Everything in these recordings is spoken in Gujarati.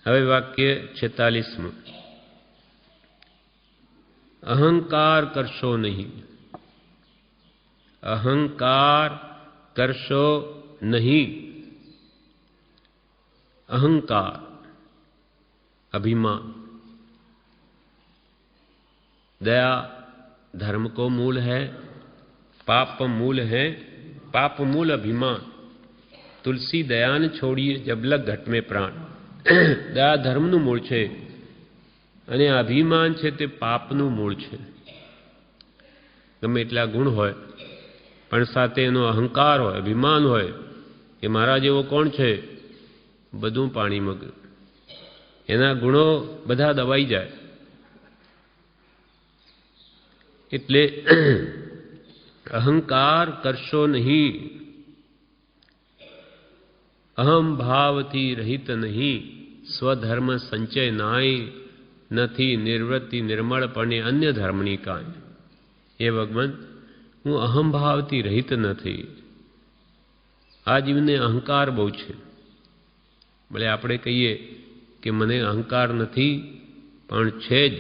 હવે વાક્ય 46. અહંકાર કરશો નહીં. અહંકાર કરશો નહીં. अहंकार अभिमान, दया धर्म को मूल है, पाप मूल है. पाप मूल अभिमान. तुलसी दया ने छोड़िए जब लग घट में प्राण. दया धर्मનું મૂળ છે અને અભિમાન છે તે પાપનું મૂળ છે. ગમે એટલા ગુણ હોય પણ સાથે એનો અહંકાર હોય, અભિમાન હોય કે મારા જેવો કોણ છે, બધું પાણીમાં ગયું. એના ગુણો બધા દબાઈ જાય. એટલે અહંકાર કરશો નહીં. અહમ ભાવથી રહિત નહીં. સ્વધર્મ સંચય નાય. નથી નિવૃત્તિ નિર્મળપણે અન્ય ધર્મની કાંઈ. એ ભગવાન, હું અહમભાવથી રહિત નથી. આ જીવને અહંકાર બહુ છે. ભલે આપણે કહીએ કે મને અહંકાર નથી, પણ છે જ.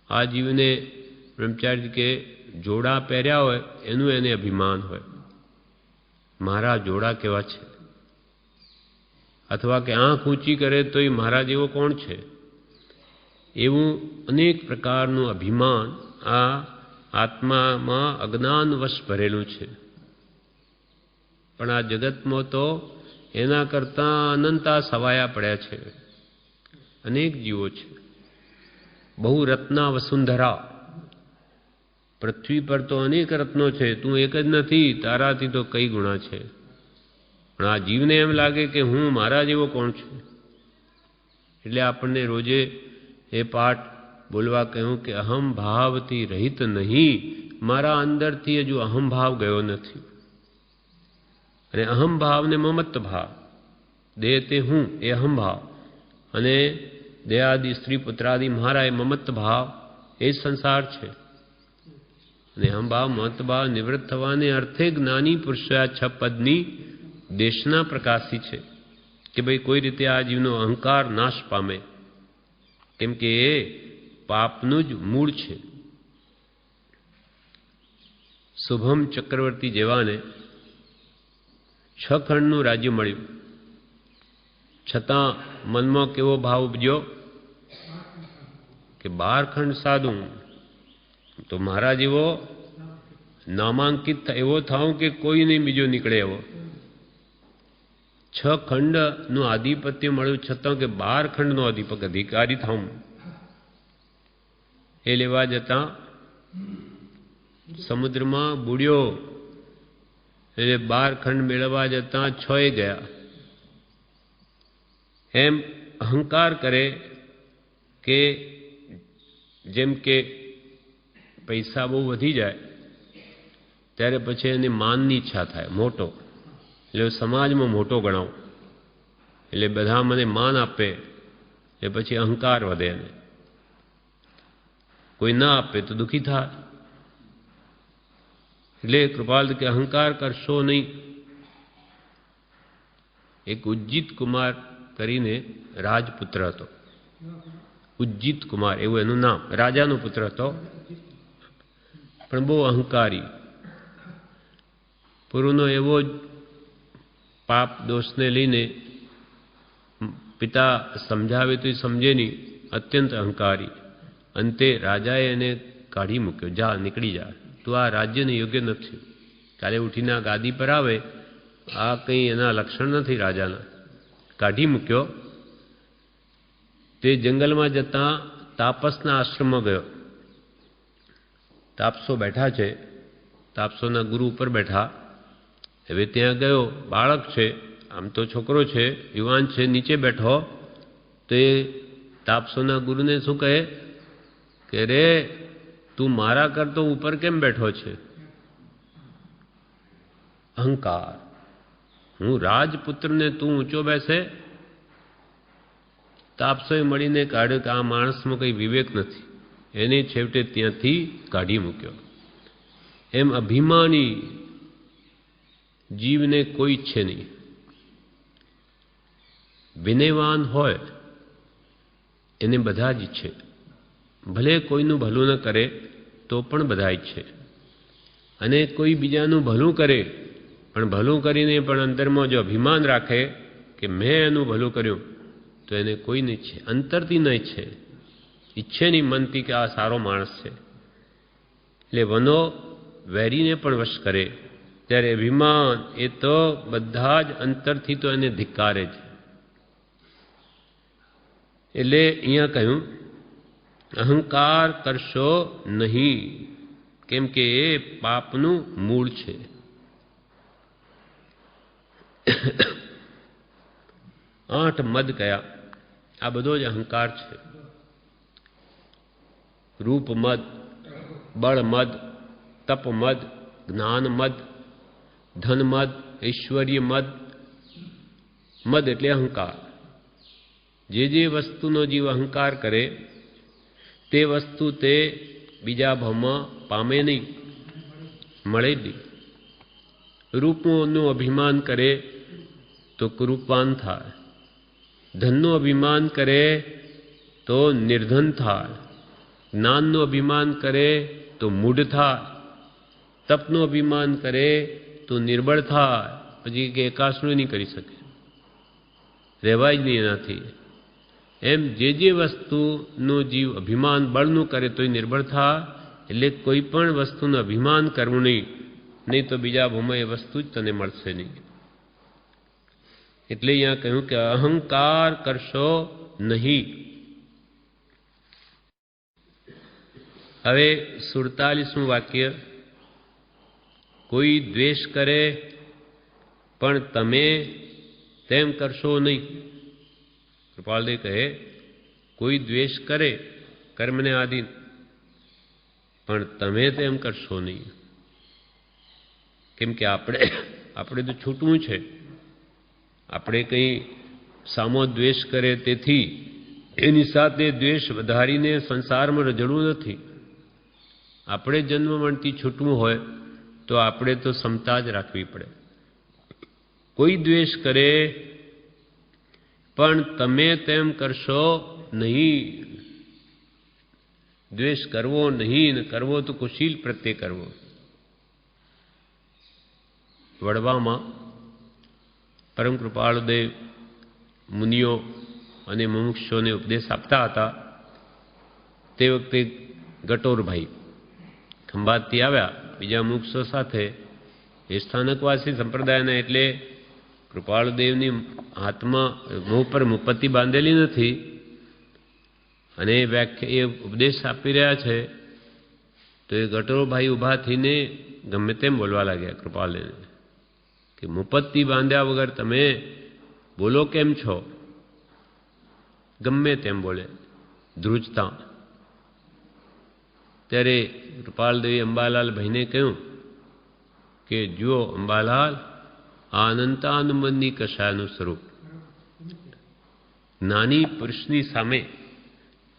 આ જીવને બ્રહ્મચારી કે જોડા પહેર્યા હોય એનું એને અભિમાન હોય, મારા જોડા કેવા છે. અથવા કે આંખ ઊંચી કરે તો એ મારા જેવો કોણ છે. એવું અનેક પ્રકારનું અભિમાન આ આત્મામાં અજ્ઞાનવશ ભરેલું છે. પણ આ જગતમાં તો એના કરતાં અનંતા સવાયા પડ્યા છે. અનેક જીવો છે. બહુ રત્ના વસુંધરા. પૃથ્વી પર તો અનેક રત્નો છે, તું એક જ નથી, તારાથી તો કઈ ગુણા છે. પણ આ જીવને એમ લાગે કે હું મારા જેવો કોણ છું. એટલે આપણને રોજે એ પાઠ બોલવા કહ્યું કે અહમ ભાવથી રહિત નહીં. મારા અંદરથી હજુ અહમ ભાવ ગયો નથી. અને અહમ ભાવને મમત્વ ભાવ, દેહ તે હું એ અહમ ભાવ, અને દેહાદિ સ્ત્રી પુત્રાદિ મારા એ મમત્વ ભાવ, એ જ સંસાર છે. અને અહમ ભાવ મમત્વ ભાવ નિવૃત્ત થવાને અર્થે જ્ઞાની પુરુષો આ 6 પદની દેશના પ્રકાશી છે કે ભાઈ કોઈ રીતે આ જીવનો અહંકાર નાશ પામે. કેમ કે એ પાપનું જ મૂળ છે. શુભમ ચક્રવર્તી જેવાને 6 ખંડનું રાજ્ય મળ્યું, છતાં મનમાં કેવો ભાવ ઉપજ્યો કે 12 ખંડ સાધું તો મારા જેવો નામાંકિત એવો થાઉં કે કોઈ નહીં બીજો નીકળે એવો. 6 ખંડનું આધિપત્ય મળ્યું છતાં કે 12 ખંડનો અધિકારી થાઉં. એ લેવા જતાં સમુદ્રમાં બુડ્યો. એટલે 12 ખંડ મેળવવા જતાં 6 ગયા. એમ અહંકાર કરે કે જેમ કે પૈસા બહુ વધી જાય ત્યારે પછી એને માનની ઈચ્છા થાય, મોટો. એટલે સમાજમાં મોટો ગણાવું, એટલે બધા મને માન આપે, એ પછી અહંકાર વધે. એને કોઈ ના આપે તો દુઃખી થાય. એટલે કૃપાલ કે અહંકાર કરશો નહીં. એક ઉજ્જિત કુમાર કરીને રાજપુત્ર હતો. ઉજ્જિત કુમાર એવું એનું નામ. રાજાનો પુત્ર હતો, પણ બહુ અહંકારી. પૂર્વનો એવો જ પાપ દોષને લઈને પિતા સમજાવે તો સમજે નહીં, અત્યંત અહંકારી. અંતે રાજાએ એને કાઢી મૂક્યો, જા નીકળી જા, તું આ રાજ્યને યોગ્ય નથી. કાલે ઉઠીને આ ગાદી પર આવે, આ કંઈ એના લક્ષણ નથી રાજાના. કાઢી મૂક્યો. તે જંગલમાં જતાં તાપસના આશ્રમમાં ગયો. તાપસો બેઠા છે, તાપસોના ગુરુ ઉપર બેઠા. હવે ત્યાં ગયો, બાળક છે, આમ તો છોકરો છે, યુવાન છે, નીચે બેઠો. તો એ તાપસોના ગુરુને શું કહે કે રે તું મારા કરતો ઉપર કેમ બેઠો છે? અહંકાર. હું રાજપુત્રને તું ઊંચો બેસે. તાપસોએ મળીને કાઢ્યો કે આ માણસમાં કંઈ વિવેક નથી. એને છેવટે ત્યાંથી કાઢી મૂક્યો. એમ અભિમાની જીવને કોઈ ઈચ્છે નહીં. વિનયવાન હોય એને બધા જ ઈચ્છે, ભલે કોઈનું ભલું ન કરે તો પણ બધા ઈચ્છે, અને કોઈ બીજાનું ભલું કરે પણ ભલું કરીને પણ અંતરમાં જો અભિમાન રાખે કે મેં એનું ભલું કર્યું તો એને કોઈ નહીં ઈચ્છે, અંતરથી ન ઈચ્છે નહીં મનથી કે આ સારો માણસ છે. એટલે વનો વેરીને પણ વશ કરે ત્યારે અભિમાન એ તો બધા જ અંતરથી તો એને ધિક્કારે છે. એટલે અહીંયા કહ્યું અહંકાર કરશો નહીં, કેમ કે એ પાપનું મૂળ છે. 8 મદ કયા, આ બધો જ અહંકાર છે. રૂપ મદ, બળ મદ, તપ મદ, જ્ઞાન મદ, ધન મદ, ઐશ્વર્ય મદ. મદ એટલે અહંકાર. જે વસ્તુનો જીવ અહંકાર કરે તે વસ્તુ તે બીજા ભાવમાં પામે નહીં, મળે નહીં. રૂપનું અભિમાન કરે તો કુરૂપવાન થાય, ધનનું અભિમાન કરે તો નિર્ધન થાય, જ્ઞાનનું અભિમાન કરે તો મૂઢ થાય, તપનું અભિમાન કરે તો નિર્બળ થાય, પછી કે એકાસનું નહીં કરી શકે, રહેવાય જ નહીં એનાથી. એમ જે વસ્તુનું જીવ અભિમાન બળનું કરે તોય નિર્બળ થાય. એટલે કોઈ પણ વસ્તુનું અભિમાન કરવું નહીં તો બીજા ભૂમાં એ વસ્તુ જ તને મળશે નહીં. એટલે અહીંયા કહ્યું કે અહંકાર કરશો નહીં. હવે 47મું વાક્ય, કોઈ દ્વેષ કરે પણ તમે તેમ કરશો નહીં. કૃપાલદેવ કહે કોઈ દ્વેષ કરે કર્મને આધીન, પણ તમે તેમ કરશો નહીં. કેમ કે આપણે તો છૂટવું છે. આપણે કંઈ સામો દ્વેષ કરે તેથી એની સાથે દ્વેષ વધારીને સંસારમાં રજડવું નથી. આપણે જન્મ મરણથી છૂટવું હોય તો આપણે તો સમતા જ રાખવી પડે. કોઈ દ્વેષ કરે પણ તમે તેમ કરશો નહીં. દ્વેષ કરવો નહીં, ને કરવો તો કુશીલ પ્રત્યે કરવો. વડવામાં પરમ કૃપાળુદેવ મુનિઓ અને મુમુક્ષોને ઉપદેશ આપતા હતા. તે વખતે ગટોરભાઈ ખંભાતથી આવ્યા બીજા મુમુક્ષો સાથે. એ સ્થાનકવાસી સંપ્રદાયના, એટલે કૃપાળુદેવની હાથમાં મોં પર મુપત્તિ બાંધેલી નથી, અને એ ઉપદેશ આપી રહ્યા છે. તો એ ગટોરભાઈ ઊભા થઈને ગમે તેમ બોલવા લાગ્યા કૃપાળદેવને કે મુપત્તિ બાંધ્યા વગર તમે બોલો કેમ છો? ગમે તેમ બોલે, ધ્રુજતા. ત્યારે કૃપાલદેવે અંબાલાલ ભાઈને કહ્યું કે જુઓ અંબાલાલ, આ અનંતાનુબંધની કશાયનું સ્વરૂપ નાની પુરુષની સામે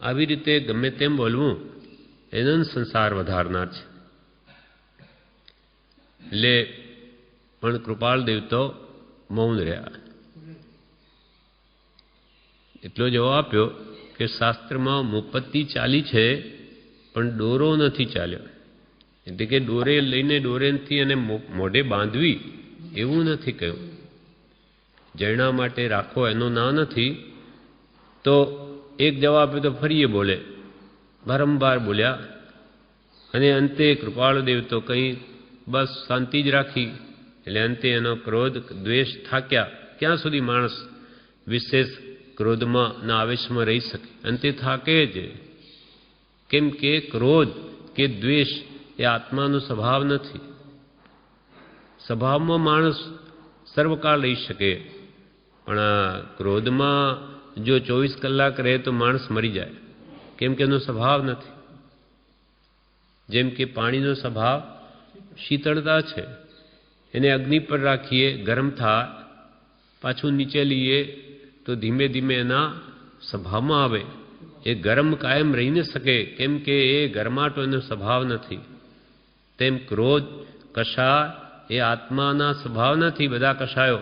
આવી રીતે ગમે તેમ બોલવું એનો સંસાર વધારનાર છે. એટલે પણ કૃપાલદેવ તો મૌન રહ્યા. એટલો જવાબ આપ્યો કે શાસ્ત્રમાં મુપત્તિ ચાલી છે પણ ડોરો નથી ચાલ્યો. એટલે કે ડોરે લઈને ડોરેથી અને મોઢે બાંધવી એવું નથી કહ્યું. જૈણા માટે રાખો એનો ના નથી. તો એક જવાબ તો ફરીએ બોલે, વારંવાર બોલ્યા, અને અંતે કૃપાળુદેવ તો કંઈ બસ શાંતિ જ રાખી. એટલે અંતે એનો ક્રોધ દ્વેષ થાક્યા. ક્યાં સુધી માણસ વિશેષ ક્રોધમાં ના આવેશમાં રહી શકે? અંતે થાકે જ. કેમ કે ક્રોધ કે દ્વેષ એ આત્માનો સ્વભાવ નથી. સ્વભાવમાં માણસ સર્વકાળ રહી શકે, પણ ક્રોધમાં જો 24 કલાક રહે તો માણસ મરી જાય. કેમ કે એનો સ્વભાવ નથી. જેમ કે પાણીનો સ્વભાવ શીતળતા છે, એને અગ્નિ પર રાખીએ ગરમ થાય, પાછું નીચે લઈએ તો ધીમે ધીમે એના સ્વભાવમાં આવે. એ ગરમ કાયમ રહી ન શકે, કેમ કે એ ગરમાટો એનો સ્વભાવ નથી. તેમ ક્રોધ, કષાય એ આત્માના સ્વભાવ નથી. બધા કષાયો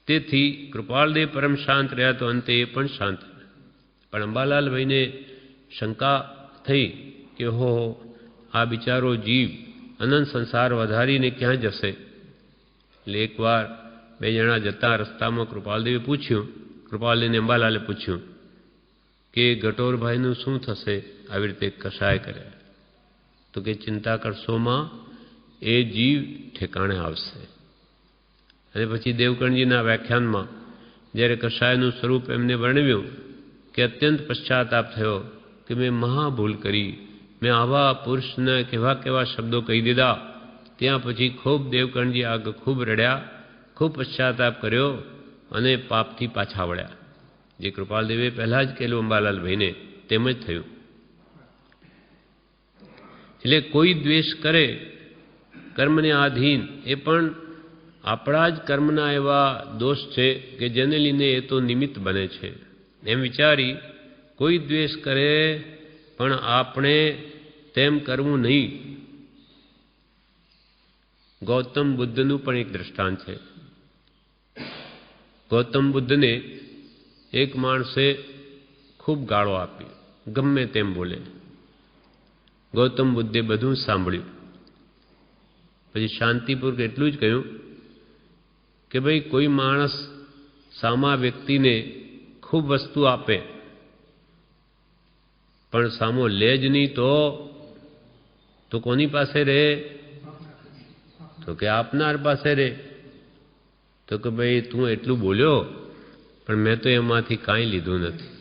તેથી કૃપાળદેવ પરમ શાંત રહ્યા તો અંતે એ પણ શાંત. પણ અંબાલાલભાઈને શંકા થઈ કે હો આ બિચારો જીવ અનંત સંસાર વધારીને ક્યાં જશે. એટલે એકવાર બે જણા જતા રસ્તામાં કૃપાલદેવે પૂછ્યું, કૃપાલદેવને અંબાલાલે પૂછ્યું કે ગટોરભાઈનું શું થશે આવી રીતે કશાય કર્યા. તો કે ચિંતા કરશોમાં, એ જીવ ઠેકાણે આવશે. અને પછી દેવકણજીના વ્યાખ્યાનમાં જ્યારે કશાયનું સ્વરૂપ એમને વર્ણવ્યું કે અત્યંત પશ્ચાતાપ થયો કે મેં મહાભૂલ કરી, મેં આવા પુરુષને કેવા કેવા શબ્દો કહી દીધા. ત્યાં પછી ખૂબ દેવકણજી આગળ ખૂબ રડ્યા, ખૂબ પશ્ચાતાપ કર્યો અને પાપથી પાછા વળ્યા. જે કૃપાલદેવે પહેલાં જ કહેલું અંબાલાલભાઈને તેમ જ થયું. એટલે કોઈ દ્વેષ કરે કર્મને આધીન, એ પણ આપણા જ કર્મના એવા દોષ છે કે જેને લીધે એ તો નિમિત્ત બને છે. એમ વિચારી કોઈ દ્વેષ કરે પણ આપણે તેમ કરવું નહીં. ગૌતમ બુદ્ધનું પણ એક દ્રષ્ટાંત છે. ગૌતમ બુદ્ધને એક માણસે ખૂબ ગાળો આપી, ગમે તેમ બોલે. ગૌતમ બુદ્ધે બધું સાંભળ્યું. પછી શાંતિપૂર્વક એટલું જ કહ્યું કે ભાઈ કોઈ માણસ સામા વ્યક્તિને ખૂબ વસ્તુ આપે પણ સામો લે જ નહીં તો કોની પાસે રહે? તો કે આપનાર પાસે રહે. તો કે ભાઈ તું એટલું બોલ્યો પણ મેં તો એમાંથી કાંઈ લીધું નથી,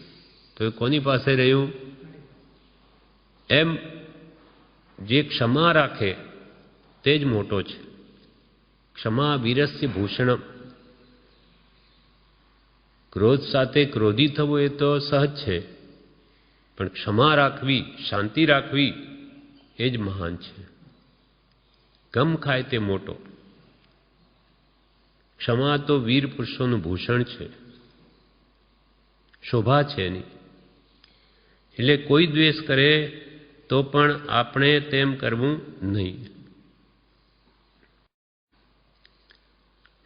તો એ કોની પાસે રહ્યું? એમ જે ક્ષમા રાખે તે જ મોટો છે. ક્ષમા વીરસ્ય ભૂષણમ. ક્રોધ સાથે ક્રોધી થવું એ તો સહજ છે, પણ ક્ષમા રાખવી, શાંતિ રાખવી એ જ મહાન છે. ગમ ખાય તે મોટો. ક્ષમા તો વીર પુરુષોનું ભૂષણ છે, શોભા છે એની. એટલે કોઈ દ્વેષ કરે તો પણ આપણે તેમ કરવું નહીં.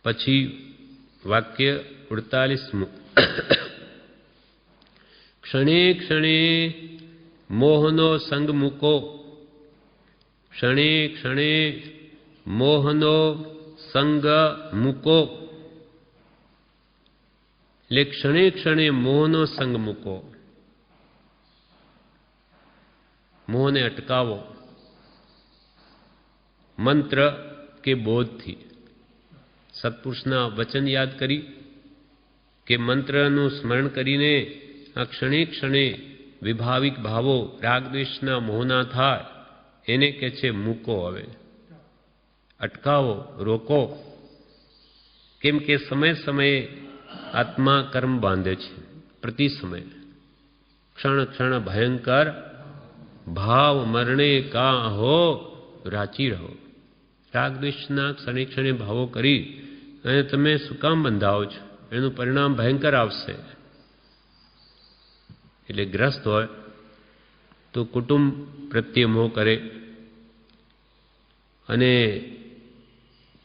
પછી વાક્ય 48મું. ક્ષણે ક્ષણે મોહનો સંગ મૂકો. ક્ષણે ક્ષણે મોહનો સંગ મૂકો. એટલે ક્ષણે ક્ષણે મોહનો સંગ મૂકો. મોહને અટકાવો મંત્ર કે બોધથી. સત્પુરુષના વચન યાદ કરી કે મંત્રનું સ્મરણ કરીને આ ક્ષણે ક્ષણે વિભાવિક ભાવો રાગદ્વેષના મોહના થાય એને કહે છે મૂકો. હવે અટકાવો, રોકો. કેમ કે સમય સમયે આત્મા કર્મ બાંધે છે. પ્રતિ સમય ક્ષણ ક્ષણ ભયંકર ભાવ મરણે કા હો રાચી રહો. રાગદ્વેષના ક્ષણે ક્ષણે ભાવો કરી અને તમે શું કામ બંધાવો છો? એનું પરિણામ ભયંકર આવશે. એટલે ગ્રસ્ત હોય તો કુટુંબ પ્રત્યે મોહ કરે, અને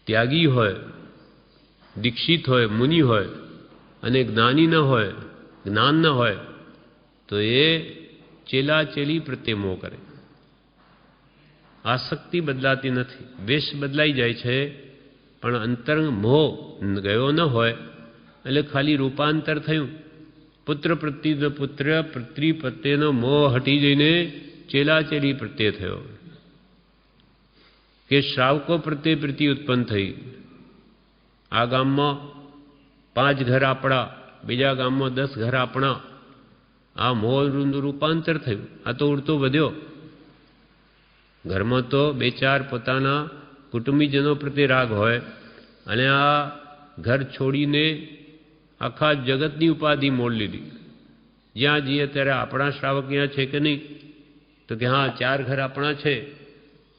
ત્યાગી હોય, દીક્ષિત હોય, મુનિ હોય અને જ્ઞાની ન હોય, જ્ઞાન ન હોય તો એ ચેલા ચેલી પ્રત્યે મોહ કરે. આસક્તિ બદલાતી નથી, વેશ બદલાઈ જાય છે પણ અંતરંગ મોહ ગયો ન હોય. એટલે ખાલી રૂપાંતર થયું. પુત્ર પ્રત્યેનો પુત્ર, પુત્રી પ્રત્યેનો મોહ હટી જઈને ચેલા ચેલી પ્રત્યે થયો. કે શ્રાવકો પ્રત્યે પ્રીતિ ઉત્પન્ન થઈ. આ ગામમાં 5 ઘર આપણા, બીજા ગામમાં 10 ઘર આપણા. આ મોહનું રૂપાંતર થયું. આ તો ઉડતો વધ્યો. ઘરમાં તો 2-4 પોતાના કુટુંબીજનો પ્રત્યે રાગ હોય અને આ ઘર છોડીને આખા જગતની ઉપાધિ મોલ લીધી. જ્યાં જઈએ ત્યારે આપણા શ્રાવક અહીંયા છે કે નહીં? તો કે હા 4 ઘર આપણા છે.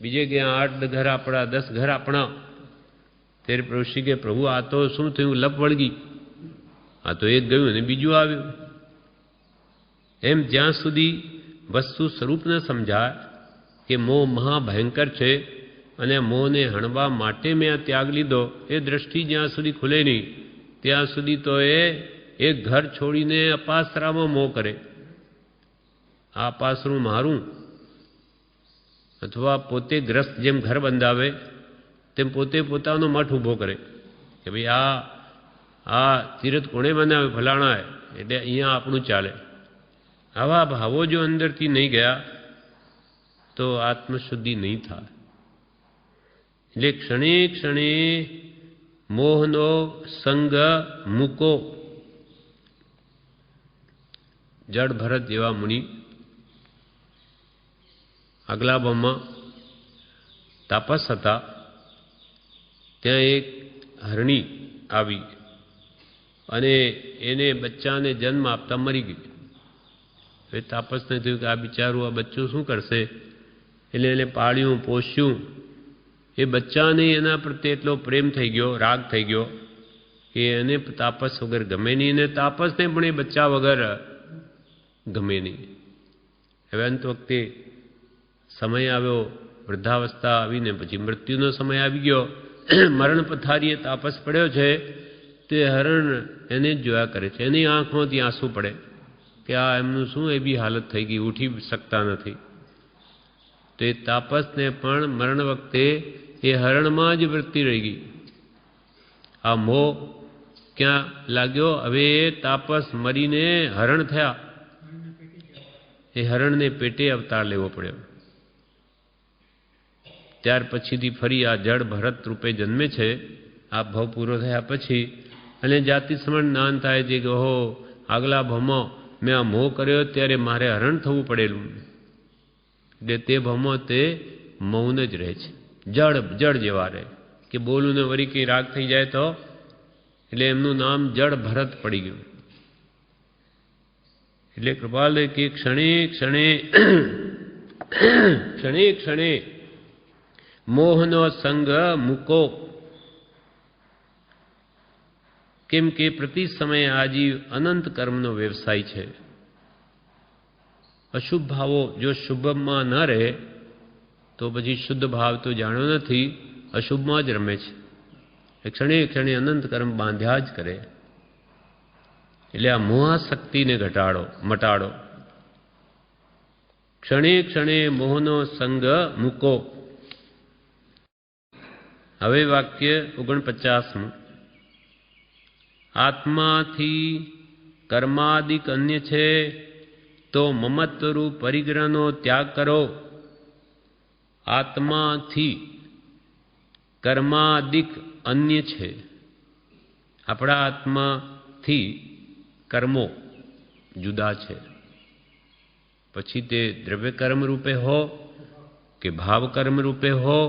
બીજે ગયા 8 ઘર આપણા, 10 ઘર આપણા. ત્યારે પ્રભુશ્રી કે પ્રભુ આ તો શું થયું? લપ વળગી. આ તો એક ગયું અને બીજું આવ્યું. એમ જ્યાં સુધી વસ્તુ સ્વરૂપ ન સમજાય કે મોહ મહાભયંકર છે અને મોહને હણવા માટે મેં આ ત્યાગ લીધો, એ દ્રષ્ટિ જ્યાં સુધી ખુલે નહીં ત્યાં સુધી તો એ એક ઘર છોડીને અપાસરામાં મોહ કરે, આ અપાસરું મારું, અથવા પોતે ગ્રસ્ત જેમ ઘર બંધાવે તેમ પોતે પોતાનો મઠ ઊભો કરે કે ભાઈ આ તીરથ કોણે બનાવે, ફલાણા, એટલે અહીંયા આપણું ચાલે. આવા ભાવો જો અંદરથી નહીં ગયા તો આત્મશુદ્ધિ નહીં થાય. એટલે ક્ષણે ક્ષણે મોહનો સંગ મૂકો. જડ ભરત જેવા મુનિ આગલા ભાવમાં તાપસ હતા. ત્યાં એક હરણી આવી અને એને બચ્ચાને જન્મ આપતા મરી ગઈ. હવે તાપસને થયું કે આ બિચારું આ બચ્ચું શું કરશે, એટલે એને પાળ્યું, પોષ્યું. એ બચ્ચાને એના પ્રત્યે એટલો પ્રેમ થઈ ગયો, રાગ થઈ ગયો કે એને તાપસ વગર ગમે નહીં, અને તાપસને પણ એ બચ્ચા વગર ગમે નહીં. હવે અંત વખતે સમય આવ્યો, વૃદ્ધાવસ્થા આવીને પછી મૃત્યુનો સમય આવી ગયો. મરણ પથારીએ તાપસ પડ્યો છે. તે હરણ એને જ જોયા કરે છે. એની આંખમાંથી આંસુ પડે કે આ એમનું શું એવી હાલત થઈ ગઈ, ઉઠી શકતા નથી. તો એ તાપસને પણ મરણ વખતે એ હરણમાં જ વૃત્તિ રહી ગઈ. આ મોહ ક્યાં લાગ્યો? હવે એ તાપસ મરીને હરણ થયા. એ હરણને પેટે અવતાર લેવો પડ્યો. ત્યાર પછીથી ફરી આ જડ ભરત રૂપે જન્મે છે. આ ભાવ પૂરો થયા પછી અને જાતિ સમણ જ્ઞાન થાય છે કે ઓહો, આગલા ભાવમાં મેં આ મોહ કર્યો ત્યારે મારે હરણ થવું પડેલું. એટલે તે ભાવમાં તે મૌન જ રહે છે, જડ જેવા રહે કે બોલું ને વળી કંઈ રાગ થઈ જાય તો, એટલે એમનું નામ જડ ભરત પડી ગયું. એટલે કૃપાલય કે ક્ષણે ક્ષણે મોહનો સંગ મૂકો. કેમ કે પ્રતિ સમયે આજીવ અનંત કર્મનો વ્યવસાય છે. અશુભ ભાવો જો શુભમાં ન રહે તો પછી શુદ્ધ ભાવ તો જાણ્યો નથી, અશુભમાં જ રમે છે. ક્ષણે ક્ષણે અનંત કર્મ બાંધ્યા જ કરે. એટલે આ મોહાશક્તિને મટાડો. ક્ષણે ક્ષણે મોહનો સંગ મૂકો. હવે વાક્ય 49. આત્માથી કર્માદિક અન્ય છે તો મમત્વરૂપ પરિગ્રહનો ત્યાગ કરો. આત્માથી કર્માદિક અન્ય છે. આપણા આત્માથી કર્મો જુદા છે. પછી તે દ્રવ્ય કર્મ રૂપે હો કે ભાવ કર્મ રૂપે હો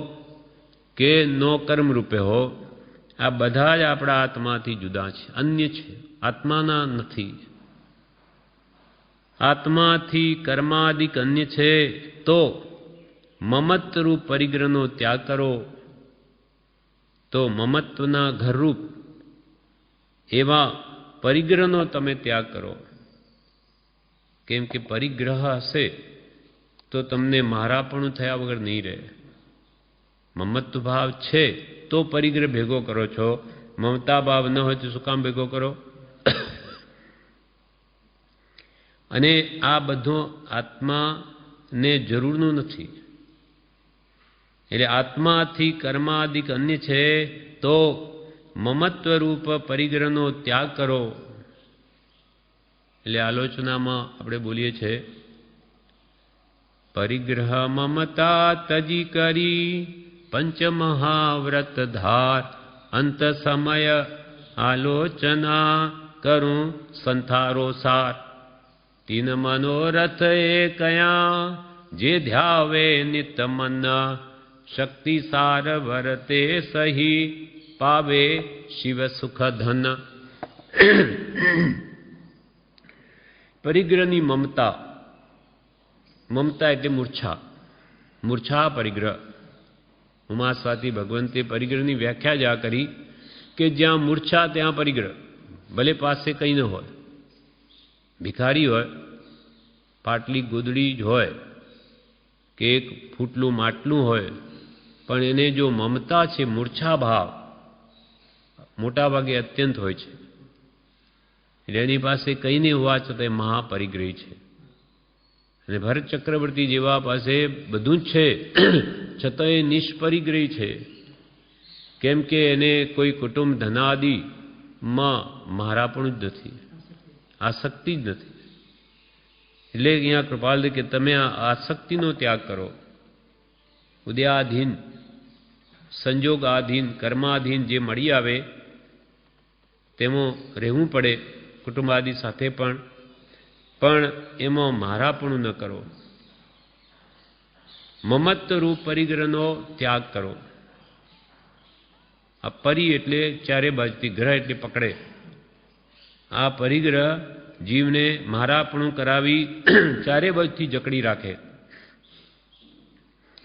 કે નો કર્મ રૂપે હો, આ બધા જ આપણા આત્માથી જુદા છે, અન્ય છે, આત્માના નથી. આત્માથી કર્માદિક અન્ય છે તો મમત્વરૂપ પરિગ્રહનો ત્યાગ કરો. તો મમત્વના ઘરરૂપ એવા પરિગ્રહનો તમે ત્યાગ કરો. કેમ કે પરિગ્રહ હશે તો તમને મારાપણું થયા વગર નહીં રહે. મમત્વ ભાવ છે તો પરિગ્રહ ભેગો કરો છો, મમતા ભાવ ન હોય તો શું કામ ભેગો કરો? અને આ બધો આત્માને જરૂરનું નથી. એટલે આત્માથી કર્માદિક અન્ય છે તો મમત્વરૂપ પરિગ્રહનો ત્યાગ કરો. એટલે આલોચનામાં આપણે બોલીએ છીએ, પરિગ્રહ મમતા તજી કરી પંચમહાવ્રત ધાર, અંત સમય આલોચના કરું સંથારો સાર. તીન મનોરથ એ કયા જે ધ્યાવે નિત મન, શક્તિ સાર વરતે સહી પાવે શિવ સુખ ધન. પરિગ્રહની મમતા એટલે મૂર્છા પરિગ્રહ. ઉમા સ્વાતિ ભગવંતે પરિગ્રહની વ્યાખ્યા જ આ કરી કે જ્યાં મૂર્છા ત્યાં પરિગ્રહ. ભલે પાસે કંઈ ન હોય, ભિખારી હોય, પાટલી ગોદડી જ હોય કે એક ફૂટલું માટલું હોય, પણ એને જો મમતા છે, મૂર્છા ભાવ મોટા ભાગે અત્યંત હોય છે. એટલે એની પાસે કંઈ નહીં હોવા છતાં મહાપરિગ્રહી છે. અને ભરત ચક્રવર્તી જેવા પાસે બધું જ છે છતાં એ નિષ્પરિગ્રહી છે. કેમ કે એને કોઈ કુટુંબ ધનાદિમાં મારાપણું જ નથી, આસક્તિ જ નથી. એટલે અહીંયા કૃપાલ કે તમે આ આસક્તિનો ત્યાગ કરો. ઉદયાધીન, સંજોગાધીન, કર્માધીન જે મળી આવે તેમાં રહેવું પડે કુટુંબાદિ સાથે, પણ એમાં મારાપણું ન કરો. મમત્વરૂપ પરિગ્રહનો ત્યાગ કરો. આ પરી એટલે ચારે બાજુથી, ગ્રહ એટલે પકડે. આ પરિગ્રહ જીવને મારાપણું કરાવી ચારે બાજુથી જકડી રાખે.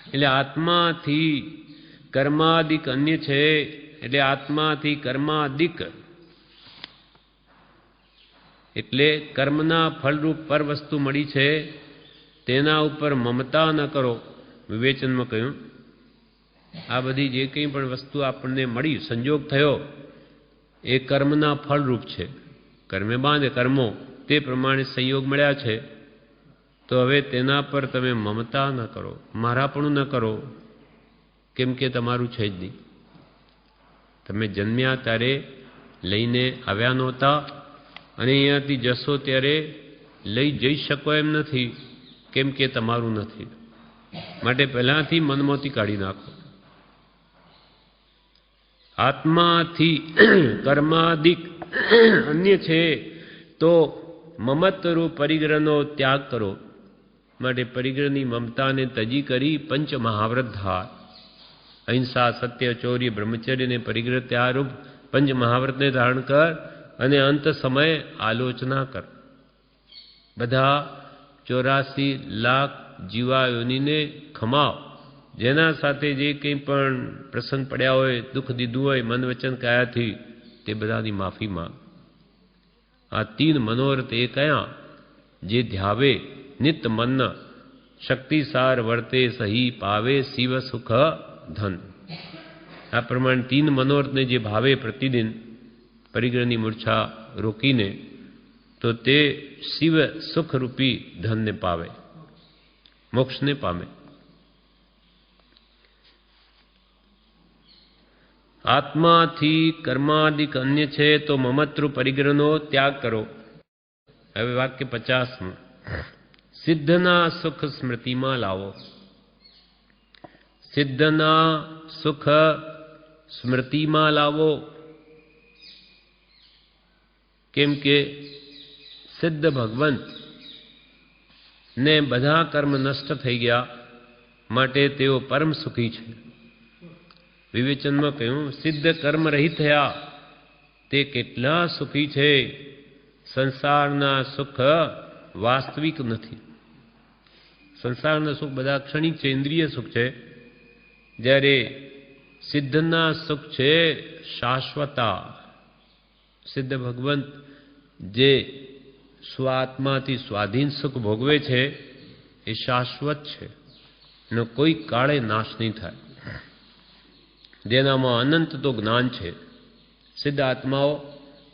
એટલે આત્માથી કર્માદિક અન્ય છે. એટલે આત્માથી કર્માદિક એટલે કર્મના ફળરૂપ પર વસ્તુ મળી છે તેના ઉપર મમતા ન કરો. વિવેચનમાં કહ્યું આ બધી જે કંઈ પણ વસ્તુ આપણને મળી, સંજોગ થયો, એ કર્મના ફળરૂપ છે. કર્મે બાંધે કર્મો, તે પ્રમાણે સંયોગ મળ્યા છે. તો હવે તેના પર તમે મમતા ન કરો, મારાપણું ન કરો. કેમ કે તમારું છે જ નહીં. તમે જન્મ્યા ત્યારે લઈને આવ્યા નહોતા, અને અહીંયાથી જશો ત્યારે લઈ જઈ શકો એમ નથી. કેમ કે તમારું નથી. માટે પહેલાંથી મનમાંથી કાઢી નાખો. આત્માથી કર્માદિક અન્ય છે તો મમત્વરૂપ પરિગ્રહનો ત્યાગ કરો. માટે પરિગ્રહની મમતાને તજી કરી પંચ મહાવ્રત ધાર. અહિંસા, સત્ય, ચૌર્ય, બ્રહ્મચર્ય ને પરિગ્રહ ત્યાગરૂપ પંચ મહાવ્રતને ધારણ કર અને અંત સમયે આલોચના કર. બધા 84 લાખ જીવાયોનીને ખમાવ. જેના સાથે જે કંઈ પણ પ્રસંગ પડ્યા હોય, દુઃખ દીધું હોય મન વચન કાયાથી, તે બધાની માફી માંગ. આ 3 મનોરથ એ કયા? જે ધ્યાવે નિત મન શક્તિસાર વર્તે સહી પાવે શિવ સુખ ધન. આ પ્રમાણે 3 મનોરથને જે ભાવે પ્રતિદિન પરિગ્રહની મૂર્છા રોકીને, તો તે શિવ સુખરૂપી ધનને પાવે, મોક્ષને પામે. આત્માથી કર્માદિક અન્ય છે તો મમત્વ પરિગ્રહનો ત્યાગ કરો. હવે વાક્ય 50. સિદ્ધના સુખ સ્મૃતિમાં લાવો. સિદ્ધના સુખ સ્મૃતિમાં લાવો. કેમ કે સિદ્ધ ભગવંત ને બધા કર્મ નષ્ટ થઈ ગયા, માટે તેઓ પરમ સુખી છે. વિવેચનમાં કહ્યું સિદ્ધ કર્મ રહિત થયા તે કેટલા સુખી છે. સંસારના સુખ વાસ્તવિક નથી. સંસારના સુખ બધા ક્ષણિક છે, ઇન્દ્રિય સુખ છે. જ્યારે સિદ્ધના સુખ છે શાશ્વતા. સિદ્ધ ભગવંત જે સ્વાત્માથી સ્વાધીન સુખ ભોગવે છે એ શાશ્વત છે, એનો કોઈ કાળે નાશ નહીં થાય. જેનામાં અનંત તો જ્ઞાન છે. સિદ્ધ આત્માઓ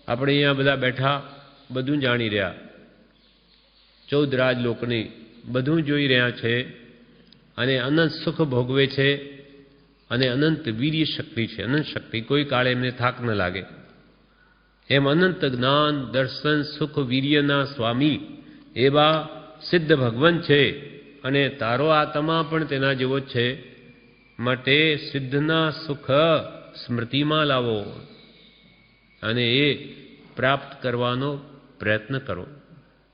આપણે અહીંયા બધા બેઠા બધું જાણી રહ્યા, 14 રાજલોકની બધું જોઈ રહ્યા છે, અને અનંત સુખ ભોગવે છે, અને અનંત વીર્ય શક્તિ છે. અનંત શક્તિ, કોઈ કાળે એમને થાક ન લાગે. એમ અનંત જ્ઞાન, દર્શન, સુખ, વીર્યના સ્વામી એવા સિદ્ધ ભગવાન છે, અને તારો આત્મા પણ તેના જેવો જ છે. માટે સિદ્ધના સુખ સ્મૃતિમાં લાવો અને એ પ્રાપ્ત કરવાનો પ્રયત્ન કરો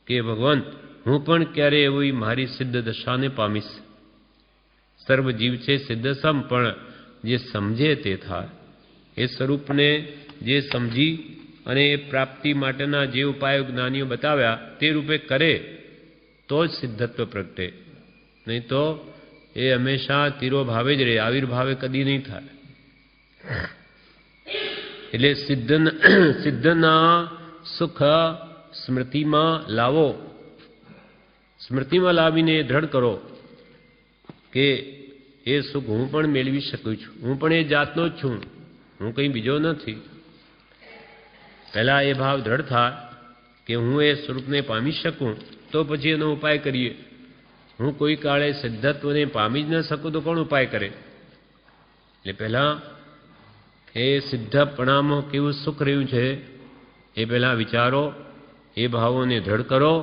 કે ભગવાન હું પણ ક્યારે એવી મારી સિદ્ધ દશાને પામીશ. સર્વ જીવ છે સિદ્ધ સમ, પણ જે સમજે તે થાય. એ સ્વરૂપને જે સમજી અને એ પ્રાપ્તિ માટેના જે ઉપાયો જ્ઞાનીઓ બતાવ્યા તે રૂપે કરે તો જ સિદ્ધત્વ પ્રગટે. નહીં તો એ હંમેશા તીરો ભાવે જ રહે, આવિર્ભાવે કદી નહીં થાય. એટલે સિદ્ધના સુખ સ્મૃતિમાં લાવો. સ્મૃતિમાં લાવીને દ્રઢ કરો કે એ સુખ હું પણ મેળવી શકું છું, હું પણ એ જાતનો જ છું, હું કંઈ બીજો નથી. પહેલા એ ભાવ દ્રઢ થાય કે હું એ સ્વરૂપને પામી શકું તો પછી એનો ઉપાય કરીએ. હું કોઈ કાળે સિદ્ધત્વને પામી જ ન શકું તો કોણ ઉપાય કરે? એટલે પહેલાં એ સિદ્ધપણામાં કેવું સુખ રહ્યું છે એ પહેલાં વિચારો, એ ભાવોને દ્રઢ કરો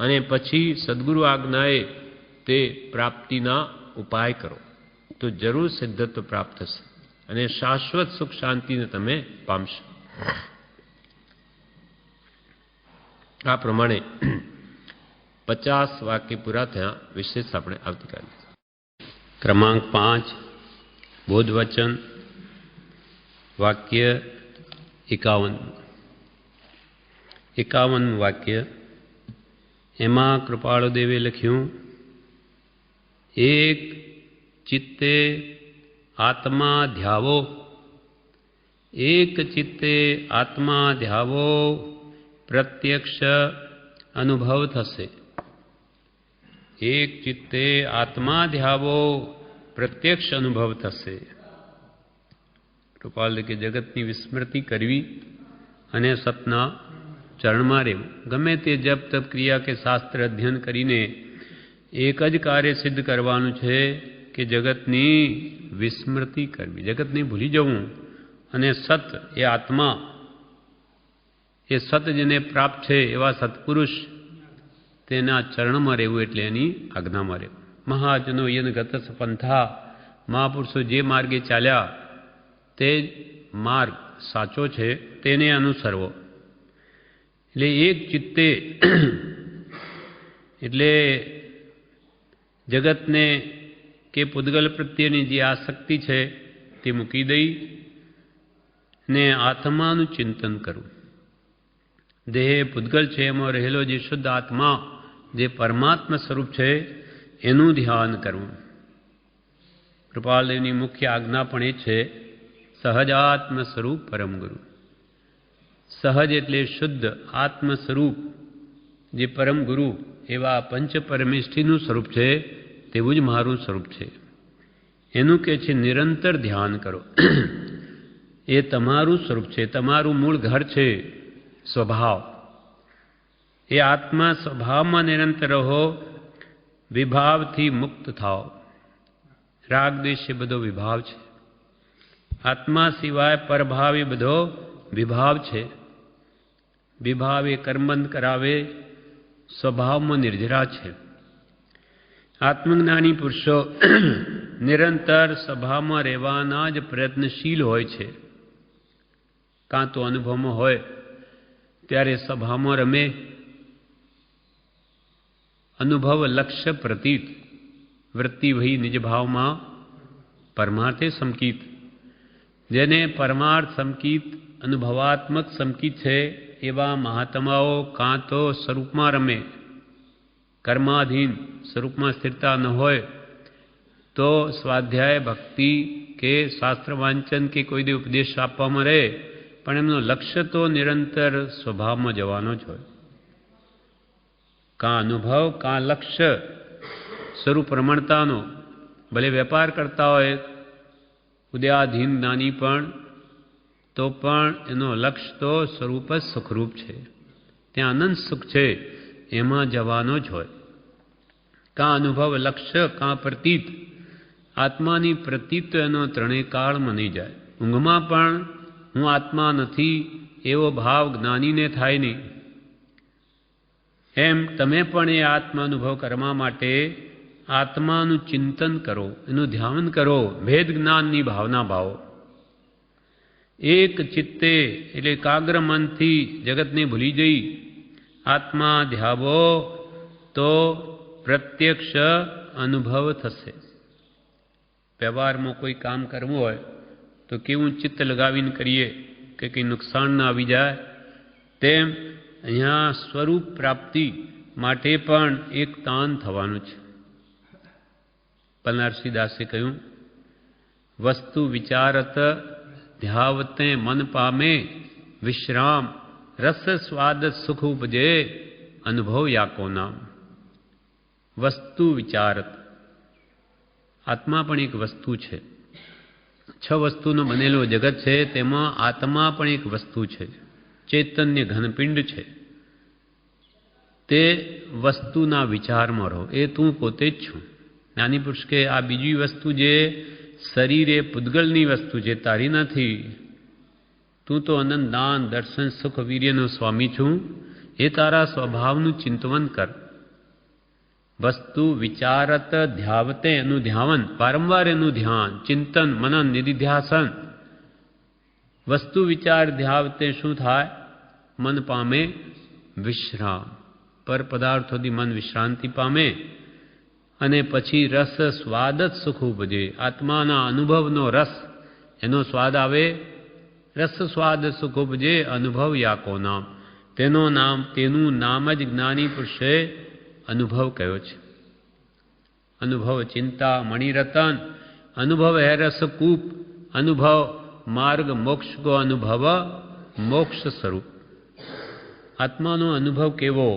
અને પછી સદગુરુ આજ્ઞાએ તે પ્રાપ્તિના ઉપાય કરો તો જરૂર સિદ્ધત્વ પ્રાપ્ત થશે અને શાશ્વત સુખ શાંતિને તમે પામશો. આ પ્રમાણે 50 વાક્ય પૂરા થયા. વિશેષ આપણે આવતીકાલે. ક્રમાંક 5 બોધવચન વાક્ય 51 વાક્ય. એમાં કૃપાળુદેવે લખ્યું, એક ચિત્તે આત્મા ધ્યાવો, એક ચિત્તે આત્મા ધ્યાવો પ્રત્યક્ષ અનુભવ થશે. એક ચિત્તે આત્મા ધ્યાવો પ્રત્યક્ષ અનુભવ થશે. કૃપાલ કે જગતની વિસ્મૃતિ કરવી અને સતના ચરણમાં રહેવું. ગમે તે જપ તપ ક્રિયા કે શાસ્ત્ર અધ્યયન કરીને એક જ કાર્ય સિદ્ધ કરવાનું છે કે જગતની વિસ્મૃતિ કરવી, જગતને ભૂલી જવું અને સત એ આત્મા, એ સત જેને પ્રાપ્ત છે એવા સત્પુરુષ તેના ચરણમાં રહેવું એટલે એની આજ્ઞામાં રહેવું. મહાજનો યન ગતસ પંથા, મહાપુરુષો જે માર્ગે ચાલ્યા તે માર્ગ સાચો છે તેને અનુસરવો. એટલે એક ચિત્તે એટલે જગતને કે પૂતગલ પ્રત્યેની જે આસક્તિ છે તે મૂકી દઈ ને આત્માનું ચિંતન કરવું. દેહ પૂતગલ છે એમાં રહેલો જે શુદ્ધ આત્મા, જે પરમાત્મા સ્વરૂપ છે એનું ધ્યાન કરવું. કૃપાલદેવની મુખ્ય આજ્ઞા પણ એ છે, સહજાત્મ સ્વરૂપ પરમ ગુરુ. સહજ એટલે શુદ્ધ આત્મ સ્વરૂપ જે પરમ ગુરુ એવા પંચ પરમેષ્ઠીનું સ્વરૂપ છે તેવું જ મારું સ્વરૂપ છે. એનું કે છે નિરંતર ધ્યાન કરો. એ તમારું સ્વરૂપ છે, તમારું મૂળ ઘર છે, સ્વભાવ. એ આત્મા સ્વભાવમાં નિરંતર રહો, વિભાવથી મુક્ત થાઓ. રાગ દ્વેષ એ બધો વિભાવ છે. આત્મા સિવાય પરભાવ એ બધો વિભાવ છે. વિભાવ એ કર્મબંધ કરાવે, સ્વભાવમાં નિર્જરા છે. આત્મજ્ઞાની પુરુષો નિરંતર સ્વભાવમાં રહેવાના જ પ્રયત્નશીલ હોય છે. કાં તો અનુભવમાં હોય ત્યારે સભામાં રમે, અનુભવ લક્ષ્ય પ્રતીત, વૃત્તિ વહી નિજ ભાવમાં પરમાર્થે સમકીત. જેને પરમાર્થ સમકીત, અનુભવાત્મક સમકીત છે એવા મહાત્માઓ કાં તો સ્વરૂપમાં રમે, કર્માધીન સ્વરૂપમાં સ્થિરતા ન હોય તો સ્વાધ્યાય ભક્તિ કે શાસ્ત્ર વાંચન કે કોઈ દે ઉપદેશ આપવામાં રહે, પણ એમનો લક્ષ્ય તો નિરંતર સ્વભાવમાં જવાનો જ હોય. કાં અનુભવ કાં લક્ષ્ય સ્વરૂપ રમણતાનો. ભલે વેપાર કરતા હોય ઉદયાધીન જ્ઞાની પણ, તો પણ એનો લક્ષ્ય તો સ્વરૂપ જ સુખરૂપ છે, ત્યાં અનંત સુખ છે, એમાં જવાનો જ હોય. કાં અનુભવ લક્ષ્ય કાં પ્રતીત. આત્માની પ્રતીત તો એનો ત્રણેય કાળમાં નહીં જાય. ઊંઘમાં પણ હું આત્મા નથી એવો ભાવ જ્ઞાનીને થાય નહીં. એમ તમે પણ એ આત્મા અનુભવ કરવા માટે આત્માનું ચિંતન કરો, એનું ધ્યાન કરો, ભેદ જ્ઞાનની ભાવના ભાવો. એક ચિત્તે એટલે એકાગ્ર મનથી જગતને ભૂલી જઈ આત્મા ધ્યાવો તો પ્રત્યક્ષ અનુભવ થશે. વ્યવહારમાં કોઈ કામ કરવું હોય તો કેવું ચિત્ત લગાવીને કરીએ કે કંઈ નુકસાન ના આવી જાય. તેમ અહીંયા સ્વરૂપ પ્રાપ્તિ માટે પણ એક તાન થવાનું છે. પલનરસિંહદાસે કહ્યું, વસ્તુ વિચારત ધ્યાવતે મન પામે, વિશ્રામ રસ સ્વાદ સુખ ઉપજે, અનુભવ યાકો નામ. વસ્તુ વિચારત. આત્મા પણ એક વસ્તુ છે. 6 વસ્તુનો બનેલો જગત છે, તેમાં આત્મા પણ એક વસ્તુ છે, ચૈતન્ય ઘનપિંડ છે. તે વસ્તુના વિચારમાં રહો. એ તું પોતે જ છું. જ્ઞાની પુરુષ કે આ બીજી વસ્તુ જે શરીર એ પૂતગલની વસ્તુ છે, તારી નથી. તું તો અનંત દાન દર્શન સુખ વીર્યનો સ્વામી છું. એ તારા સ્વભાવનું ચિંતવન કર. વસ્તુ વિચારત ધ્યાવતે, એનું ધ્યાવન, વારંવાર એનું ધ્યાન, ચિંતન, મનન, નિધિધ્યાસન. વસ્તુ વિચાર ધ્યાવતે શું થાય? મન પામે વિશ્રામ. પર પદાર્થોથી મન વિશ્રાંતિ પામે અને પછી રસ સ્વાદ જ સુખ ઉપજે. આત્માના અનુભવનો રસ, એનો સ્વાદ આવે. રસ સ્વાદ સુખ ઉપજે, અનુભવ યાકો નામ. તેનું નામ જ જ્ઞાની પુરુષે અનુભવ કયો છે. અનુભવ ચિંતા મણિરતન, અનુભવ હે રસકૂપ, અનુભવ માર્ગ મોક્ષ કો અનુભવ મોક્ષ સ્વરૂપ. આત્માનો અનુભવ કેવો?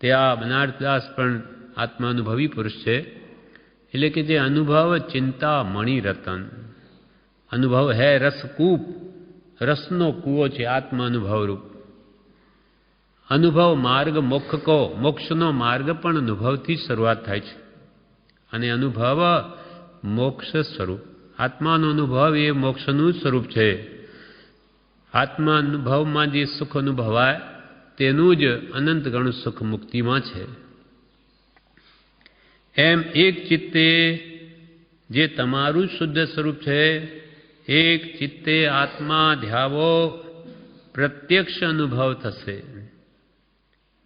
તે આ બનારદાસ પણ આત્માનુભવી પુરુષ છે. એટલે કે જે અનુભવ ચિંતા મણિરતન, અનુભવ હે રસકૂપ, રસનો કૂવો છે આત્માનુભવ રૂપ. અનુભવ માર્ગ મોક્ષ કો, મોક્ષનો માર્ગ પણ અનુભવથી શરૂઆત થાય છે. અને અનુભવ મોક્ષ સ્વરૂપ. આત્માનો અનુભવ એ મોક્ષનું સ્વરૂપ છે. આત્મા અનુભવમાં જે સુખ અનુભવાય તેનું જ અનંત ગણું સુખ મુક્તિમાં છે. એમ એક ચિત્તે જે તમારું શુદ્ધ સ્વરૂપ છે, એક ચિત્તે આત્મા ધ્યાવો, પ્રત્યક્ષ અનુભવ થશે.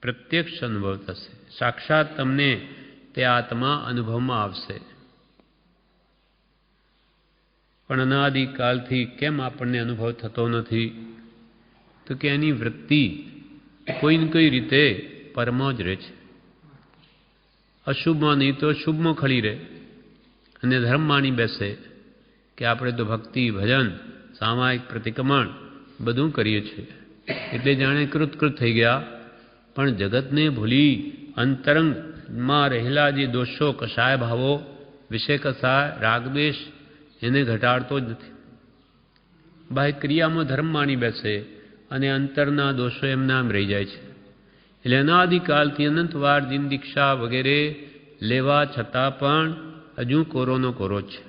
પ્રત્યક્ષ અનુભવ થશે. સાક્ષાત તમને તે આત્મા અનુભવમાં આવશે. પણ અનાદિકાલથી કેમ આપણને અનુભવ થતો નથી? તો કે એની વૃત્તિ કોઈ ને કોઈ રીતે પરમાં જ રહે છે. અશુભમાં નહીં તો શુભમાં ખડી રહે અને ધર્મ માની બેસે કે આપણે તો ભક્તિ ભજન સામાયિક પ્રતિક્રમણ બધું કરીએ છીએ એટલે જાણે કૃતકૃત થઈ ગયા. પણ જગતને ભૂલી અંતરંગમાં રહેલા જે દોષો, કસાય ભાવો, વિષય કસાય, રાગદ્વેષ એને ઘટાડતો જ નથી. બાહ્ય ક્રિયામાં ધર્મ માની બેસે અને અંતરના દોષો એમના આમ રહી જાય છે. એટલે અનાદિકાલથી અનંતવાર દિન દીક્ષા વગેરે લેવા છતાં પણ હજુ કોરોનો કોરો છે.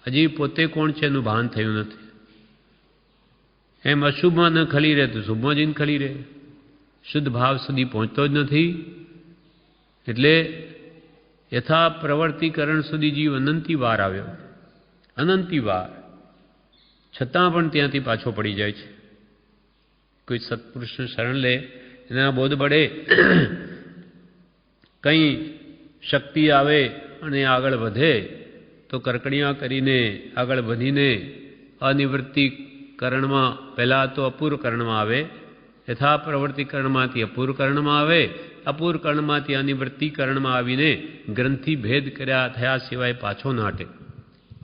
હજી પોતે કોણ છે એનું ભાન થયું નથી. એમ અશુભમાં ન ખલી રહે તો શુભમાં જઈને ખલી રહે. શુદ્ધ ભાવ સુધી પહોંચતો જ નથી. એટલે યથા પ્રવર્તિકરણ સુધી જીવ અનંતી વાર આવ્યો, અનંતી વાર, છતાં પણ ત્યાંથી પાછો પડી જાય છે. કોઈ સત્પુરુષનું શરણ લે, એના બોધ પડે, કંઈ શક્તિ આવે અને આગળ વધે તો કરકડિયા કરીને આગળ વધીને અનિવૃત્તિકરણમાં પહેલાં તો અપૂર્વકરણમાં આવે, યથા પ્રવૃત્તિકરણમાંથી અપૂર્વકરણમાં આવે, અપૂર્વકરણમાંથી અનિવૃત્તિકરણમાં આવીને ગ્રંથિ ભેદ કર્યા થયા સિવાય પાછો ના હટે.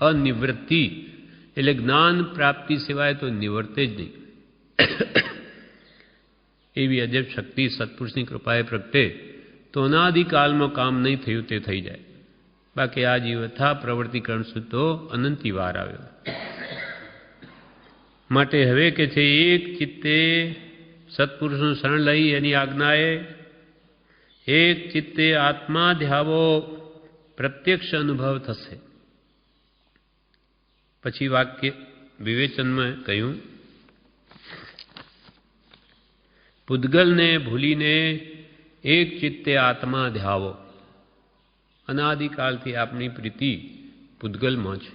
અનિવૃત્તિ એટલે જ્ઞાન પ્રાપ્તિ સિવાય તો નિવર્તે જ નહીં. એવી અજબ શક્તિ સત્પુરુષની કૃપાએ પ્રગટે તો અનાદિકાલમાં કામ નહીં થયું તે થઈ જાય. બાકી આ જીવ યથા પ્રવૃત્તિકરણ સુધી તો અનંતી વાર આવ્યો. માટે હવે કે છે એક ચિત્તે સત્પુરુષનું શરણ લઈ એની આજ્ઞાએ એક ચિત્તે આત્મા ધ્યાવો, પ્રત્યક્ષ અનુભવ થશે. પછી વાક્ય વિવેચનમાં કહ્યું, પૂતગલને ભૂલીને એક ચિત્તે આત્મા ધ્યાવો. અનાદિકાલથી આપણી પ્રીતિ પૂતગલમાં છે.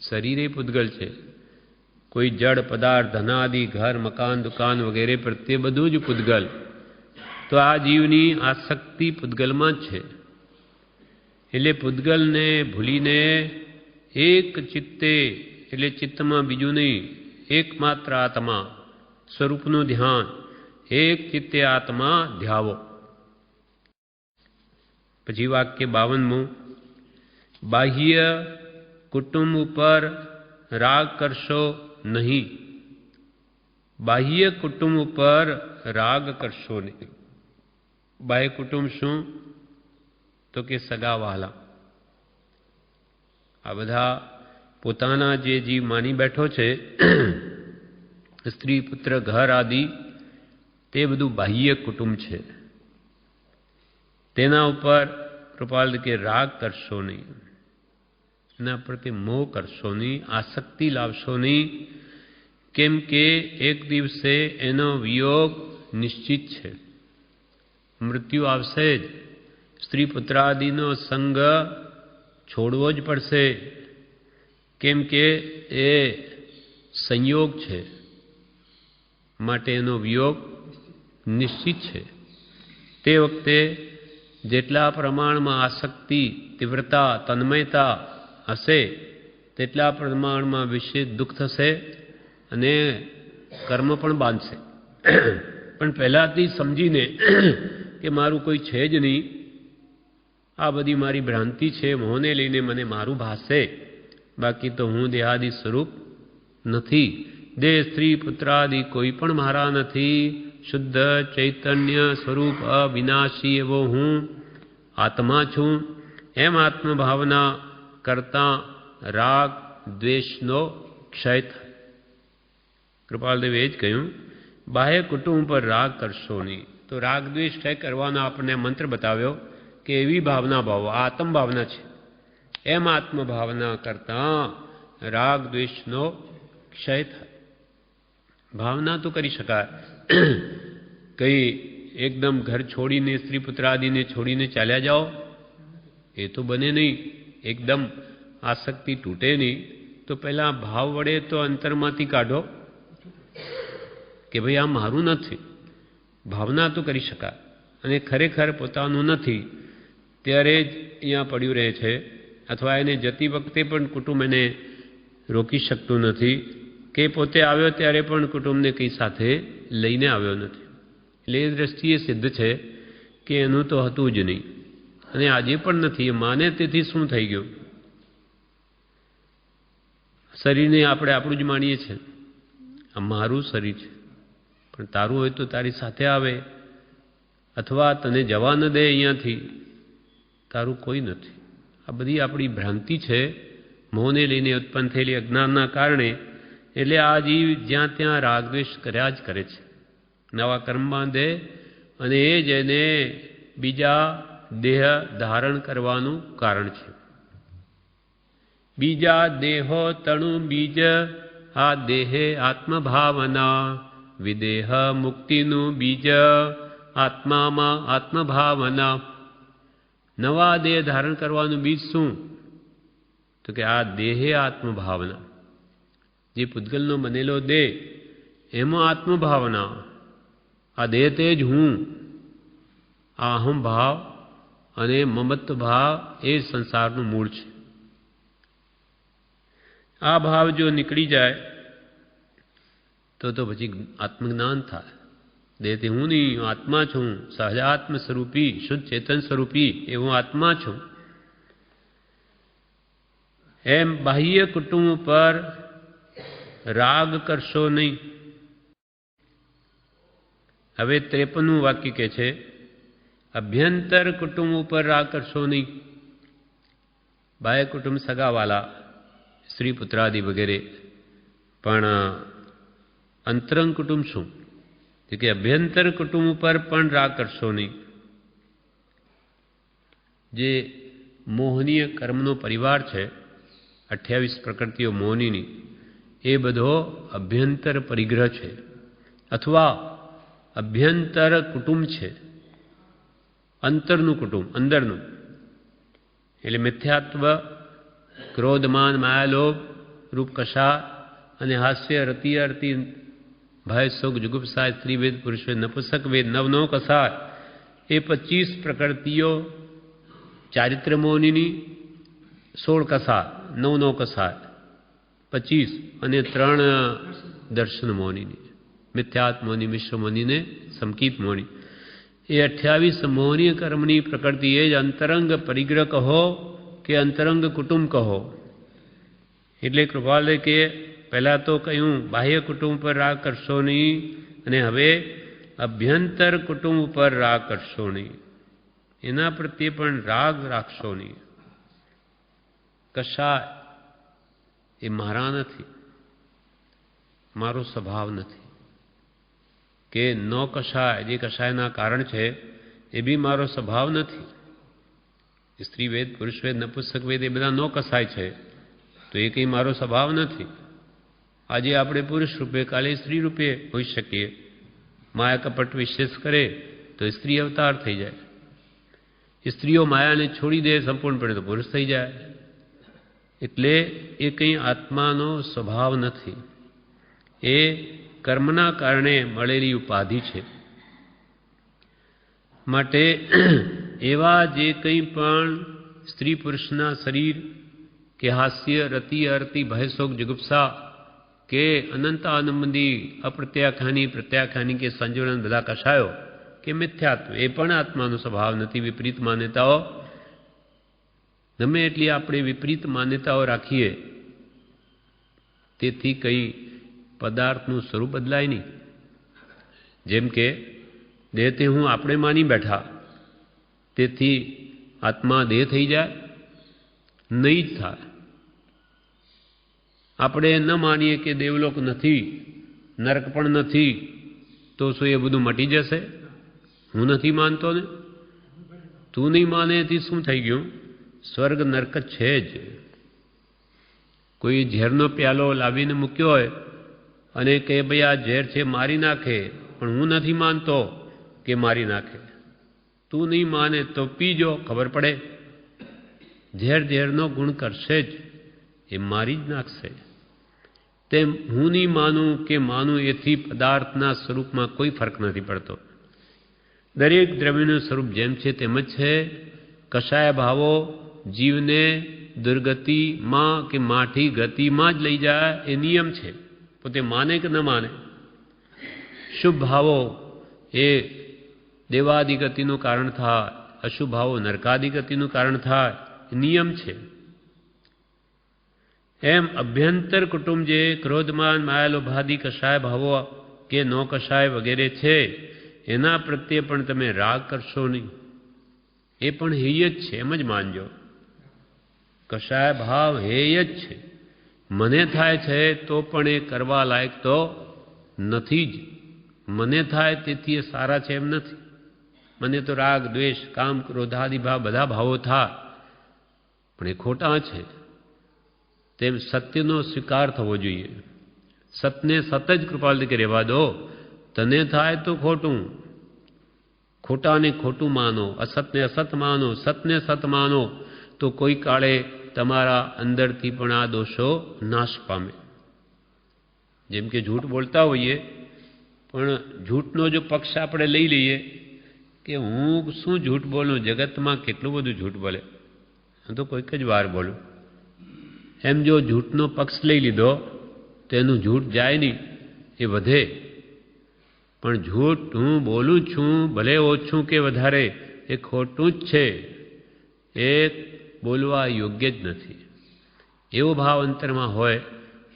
શરીરે પૂતગલ છે. કોઈ જડ પદાર્થ, ધનાદિ, ઘર, મકાન, દુકાન વગેરે પ્રત્યે બધું જ પૂતગલ. તો આ જીવની આસક્તિ પૂતગલમાં જ છે. એટલે પૂતગલને ભૂલીને એક ચિત્તે એટલે ચિત્તમાં બીજું નહીં, એકમાત્ર આત્મા સ્વરૂપનું ધ્યાન, એક ચિત્તે આત્મા ધ્યાવો. પછી વાક્ય 52મું, બાહ્ય કુટુંબ ઉપર રાગ કરશો નહીં. બાહ્ય કુટુંબ ઉપર રાગ કરશો નહીં. બાહ્ય કુટુંબ શું? તો કે સગા વહાલા. આ બધા પોતાના જે જીવ માની બેઠો છે, સ્ત્રી પુત્ર ઘર આદિ, તે બધું બાહ્ય કુટુંબ છે. તેના ઉપર કૃપાલ કે રાગ કરશો નહીં, એના પ્રત્યે મોહ કરશો નહીં, આસક્તિ લાવશો નહીં, કેમ કે એક દિવસે એનો વિયોગ નિશ્ચિત છે, મૃત્યુ આવશે જ. સ્ત્રી પુત્રાદિનો સંગ છોડવો જ પડશે, કેમ કે એ સંયોગ છે, માટે એનો વિયોગ નિશ્ચિત છે. તે વખતે જેટલા પ્રમાણમાં આસક્તિ, તીવ્રતા, તન્મયતા હશે તેટલા પ્રમાણમાં વિશે દુઃખ થશે અને કર્મ પણ બાંધશે. પણ પહેલાથી સમજીને કે મારું કોઈ છે જ નહીં, આ બધી મારી ભ્રાંતિ છે, મોહને લઈને મને મારું ભાસે, બાકી તો હું દેહાદિ સ્વરૂપ નથી, દેહ સ્ત્રી પુત્રાદિ કોઈ પણ મારા નથી, શુદ્ધ ચૈતન્ય સ્વરૂપ અવિનાશી એવો હું આત્મા છું. એમ આત્મભાવના કરતા રાગ દ્વેષનો ક્ષય થાય. કૃપાલદેવે એ જ કહ્યું, બાહ્ય કુટુંબ પર રાગ કરશો નહીં. તો રાગ દ્વેષ ક્ષય કરવાનો આપણને મંત્ર બતાવ્યો કે એવી ભાવના ભાવો, આત્મ ભાવના છે. એમ આત્મભાવના કરતા રાગ દ્વેષનો ક્ષય થાય. ભાવના તો કરી શકાય, કઈ એકદમ ઘર છોડીને સ્ત્રી પુત્રાદિને છોડીને ચાલ્યા જાઓ, એ તો બને નહીં. એકદમ આસક્તિ તૂટે નહીં, તો પહેલાં ભાવ વડે તો અંતરમાંથી કાઢો કે ભાઈ આ મારું નથી. ભાવના તો કરી શકાય, અને ખરેખર પોતાનું નથી ત્યારે જ અહીંયા પડ્યું રહે છે, અથવા એને જતી વખતે પણ કુટુંબ એને રોકી શકતું નથી, કે પોતે આવ્યો ત્યારે પણ કુટુંબને કંઈ સાથે લઈને આવ્યો નથી. એટલે એ દ્રષ્ટિએ સિદ્ધ છે કે એનું તો હતું જ નહીં, અને આજે પણ નથી. એ માને તેથી શું થઈ ગયું? શરીરને આપણે આપણું જ માનીએ છીએ, આ મારું શરીર છે, પણ તારું હોય તો તારી સાથે આવે, અથવા તને જવા ન દે અહીંયાથી, તારું કોઈ નથી. આ બધી આપણી ભ્રાંતિ છે, મોહને લઈને ઉત્પન્ન થયેલી અજ્ઞાનના કારણે. એટલે આ જીવ જ્યાં ત્યાં રાગદ્વેષ કર્યા જ કરે છે, નવા કર્મ બાંધે, અને એ જ એને બીજા દેહ ધારણ કરવાનું કારણ છે. બીજા દેહો તણુ બીજ, આ દેહે આત્મભાવના, વિદેહ મુક્તિનું બીજ, આત્મામાં આત્મભાવના. નવા દેહ ધારણ કરવાનું બીજ શું? તો કે આ દેહે આત્મભાવના. જે પૂતગલનો બનેલો દેહ, એમાં આત્મભાવના. આ દેહ તે જ હું. આ અહમ ભાવ અને મમત્વ ભાવ એ સંસારનું મૂળ છે. આ ભાવ જો નીકળી જાય તો પછી આત્મજ્ઞાન થાય. દેહથી હું નહીં, હું આત્મા છું, સહજાત્મ સ્વરૂપી, શુદ્ધ ચેતન સ્વરૂપી એ હું આત્મા છું. એમ બાહ્ય કુટુંબ પર રાગ કરશો નહીં. હવે 53મું વાક્ય કહે છે, અભ્યંતર કુટુંબ ઉપર રાગ કરશો નહીં. બાહ્ય કુટુંબ સગાવાલા, સ્ત્રી પુત્રાદિ વગેરે, પણ અંતરંગ કુટુંબ શું? કે અભ્યંતર કુટુંબ ઉપર પણ રાગ કરશો નહીં. જે મોહનીય કર્મનો પરિવાર છે, 28 પ્રકૃતિઓ મોહનીની, એ બધો અભ્યંતર પરિગ્રહ છે, અથવા અભ્યંતર કુટુંબ છે. અંતરનું કુટુંબ, અંદરનું. એટલે મિથ્યાત્વ, ક્રોધમાન માયાલોભ રૂપ કશા અને હાસ્ય, રતિ અરતિ, ભય શોક જુગુપ્સા, સ્ત્રીવેદ પુરુષવેદ નપુસક વેદ, નવનો કસાય, એ 25 પ્રકૃતિઓ ચારિત્ર મોહનીની, 16 કસાય, 9નો કસાય 25, અને 3 દર્શન મોહનીની, મિથ્યાત્વ મોહની, મિશ્ર મોહનીને સમકિત મોહની. એ 28 મોહનીય કર્મની પ્રકૃતિ એ જ અંતરંગ પરિગ્રહ કહો કે અંતરંગ કુટુંબ કહો. એટલે કૃપાલે કે પહેલાં તો કહ્યું બાહ્ય કુટુંબ પર રાગ કરશો નહીં, અને હવે અભ્યંતર કુટુંબ પર રાગ કરશો નહીં. એના પ્રત્યે પણ રાગ રાખશો નહીં. કશાય એ મારા નથી, મારો સ્વભાવ નથી. કે ન કશાય, જે કશાયના કારણ છે એ બી મારો સ્વભાવ નથી. સ્ત્રી વેદ, પુરુષ વેદ, નપુંસક વેદ એ બધા નો કસાય છે, તો એ કંઈ મારો સ્વભાવ નથી. આજે આપણે પુરુષ રૂપે, કાલે સ્ત્રી રૂપે હોઈ શકીએ. માયા કપટ વિશેષ કરે તો સ્ત્રી અવતાર થઈ જાય. સ્ત્રીઓ માયાને છોડી દે સંપૂર્ણપણે તો પુરુષ થઈ જાય. એટલે એ કંઈ આત્માનો સ્વભાવ નથી, એ કર્મના કારણે મળેલી ઉપાધિ છે. માટે એવા જે કંઈ પણ સ્ત્રી પુરુષના શરીર કે હાસ્ય, રતિ, અરતિ, ભય, શોક, જુગુપ્સા કે અનંતાનંદી, અપ્રત્યાખ્યાની, પ્રત્યાખ્યાની કે સંજોડન બધા કશાયો કે મિથ્યાત્વ, એ પણ આત્માનો સ્વભાવ નથી. વિપરીત માન્યતાઓ, ગમે એટલી આપણે વિપરીત માન્યતાઓ રાખીએ તેથી કંઈ પદાર્થનું સ્વરૂપ બદલાય નહીં. જેમ કે દેહથી હું આપણે માની બેઠા, તેથી આત્મા દેહ થઈ જાય? નહીં જ થાય. આપણે ન માનીએ કે દેવલોક નથી, નરક પણ નથી, તો શું એ બધું મટી જશે? હું નથી માનતો ને, તું નહીં માને એથી શું થઈ ગયું? સ્વર્ગ નરક છે જ. કોઈ ઝેરનો પ્યાલો લાવીને મૂક્યો હોય અને કે ભાઈ આ ઝેર છે, મારી નાખે, પણ હું નથી માનતો કે મારી નાખે. તું નહીં માને તો પીજો, ખબર પડે. ઝેર ઝેરનો ગુણ કરશે જ, એ મારી જ નાખશે. તેમ હું નહીં માનું કે માનું, એથી પદાર્થના સ્વરૂપમાં કોઈ ફરક નથી પડતો. દરેક દ્રવ્યનું સ્વરૂપ જેમ છે તેમ જ છે. કશાય ભાવો જીવને દુર્ગતિમાં કે માઠી ગતિમાં જ લઈ જાય, એ નિયમ છે. પોતે માને કે ન માને. શુભ ભાવો એ દેવાદિગતિનું કારણ થાય, અશુભ ભાવો નરકાદિગતિનું કારણ થાય, એ નિયમ છે. એમ અભ્યંતર કુટુંબ જે ક્રોધમાન, માયા, લોભાદિ કશાય ભાવો કે નો કશાય વગેરે છે, એના પ્રત્યે પણ તમે રાગ કરશો નહીં. એ પણ હેય જ છે, એમ જ માનજો. કશાય ભાવ હેય જ છે. મને થાય છે તો પણ એ કરવા લાયક તો નથી જ. મને થાય તેથી એ સારા છે એમ નથી. મને તો રાગ, દ્વેષ, કામ, ક્રોધાદિ ભાવ બધા ભાવો થાય, પણ એ ખોટા છે. તેમ સત્યનો સ્વીકાર થવો જોઈએ. સતને સત જ કૃપાલથી રહેવા દો. તને થાય તો ખોટું, ખોટાને ખોટું માનો, અસતને અસત માનો, સતને સત માનો, તો કોઈ કાળે તમારા અંદરથી પણ આ દોષો નાશ પામે. જેમ કે જૂઠ બોલતા હોઈએ, પણ જૂઠનો જો પક્ષ આપણે લઈ લઈએ કે હું શું જૂઠ બોલું, જગતમાં કેટલું બધું જૂઠ બોલે, હું તો કોઈક જ વાર બોલું, એમ જો જૂઠનો પક્ષ લઈ લીધો તો એનું જૂઠ જાય નહીં, એ વધે. પણ જૂઠ હું બોલું છું, ભલે ઓછું કે વધારે, એ ખોટું જ છે, એ બોલવા યોગ્ય જ નથી. એવો ભાવ અંતરમાં હોય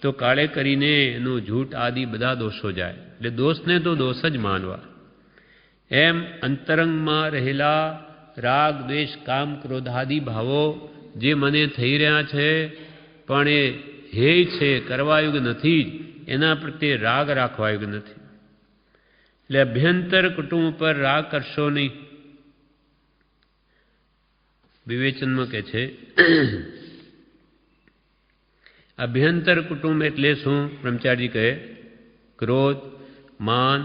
તો કાળે કરીને એનું જૂઠ આદિ બધા દોષો જાય. એટલે દોષને તો દોષ જ માનવા. એમ અંતરંગમાં રહેલા રાગ, દ્વેષ, કામ, ક્રોધાદિ ભાવો જે મને થઈ રહ્યા છે, પણ એ હેય છે, કરવાયુગ નથી, એના પ્રત્યે રાગ રાખવાયુગ નથી. એટલે અભ્યંતર કુટુંબ પર રાગ કરશો નહીં. વિવેચનમાં કહે છે અભ્યંતર કુટુંબ એટલે શું? બ્રહ્મચારી કહે ક્રોધ, માન,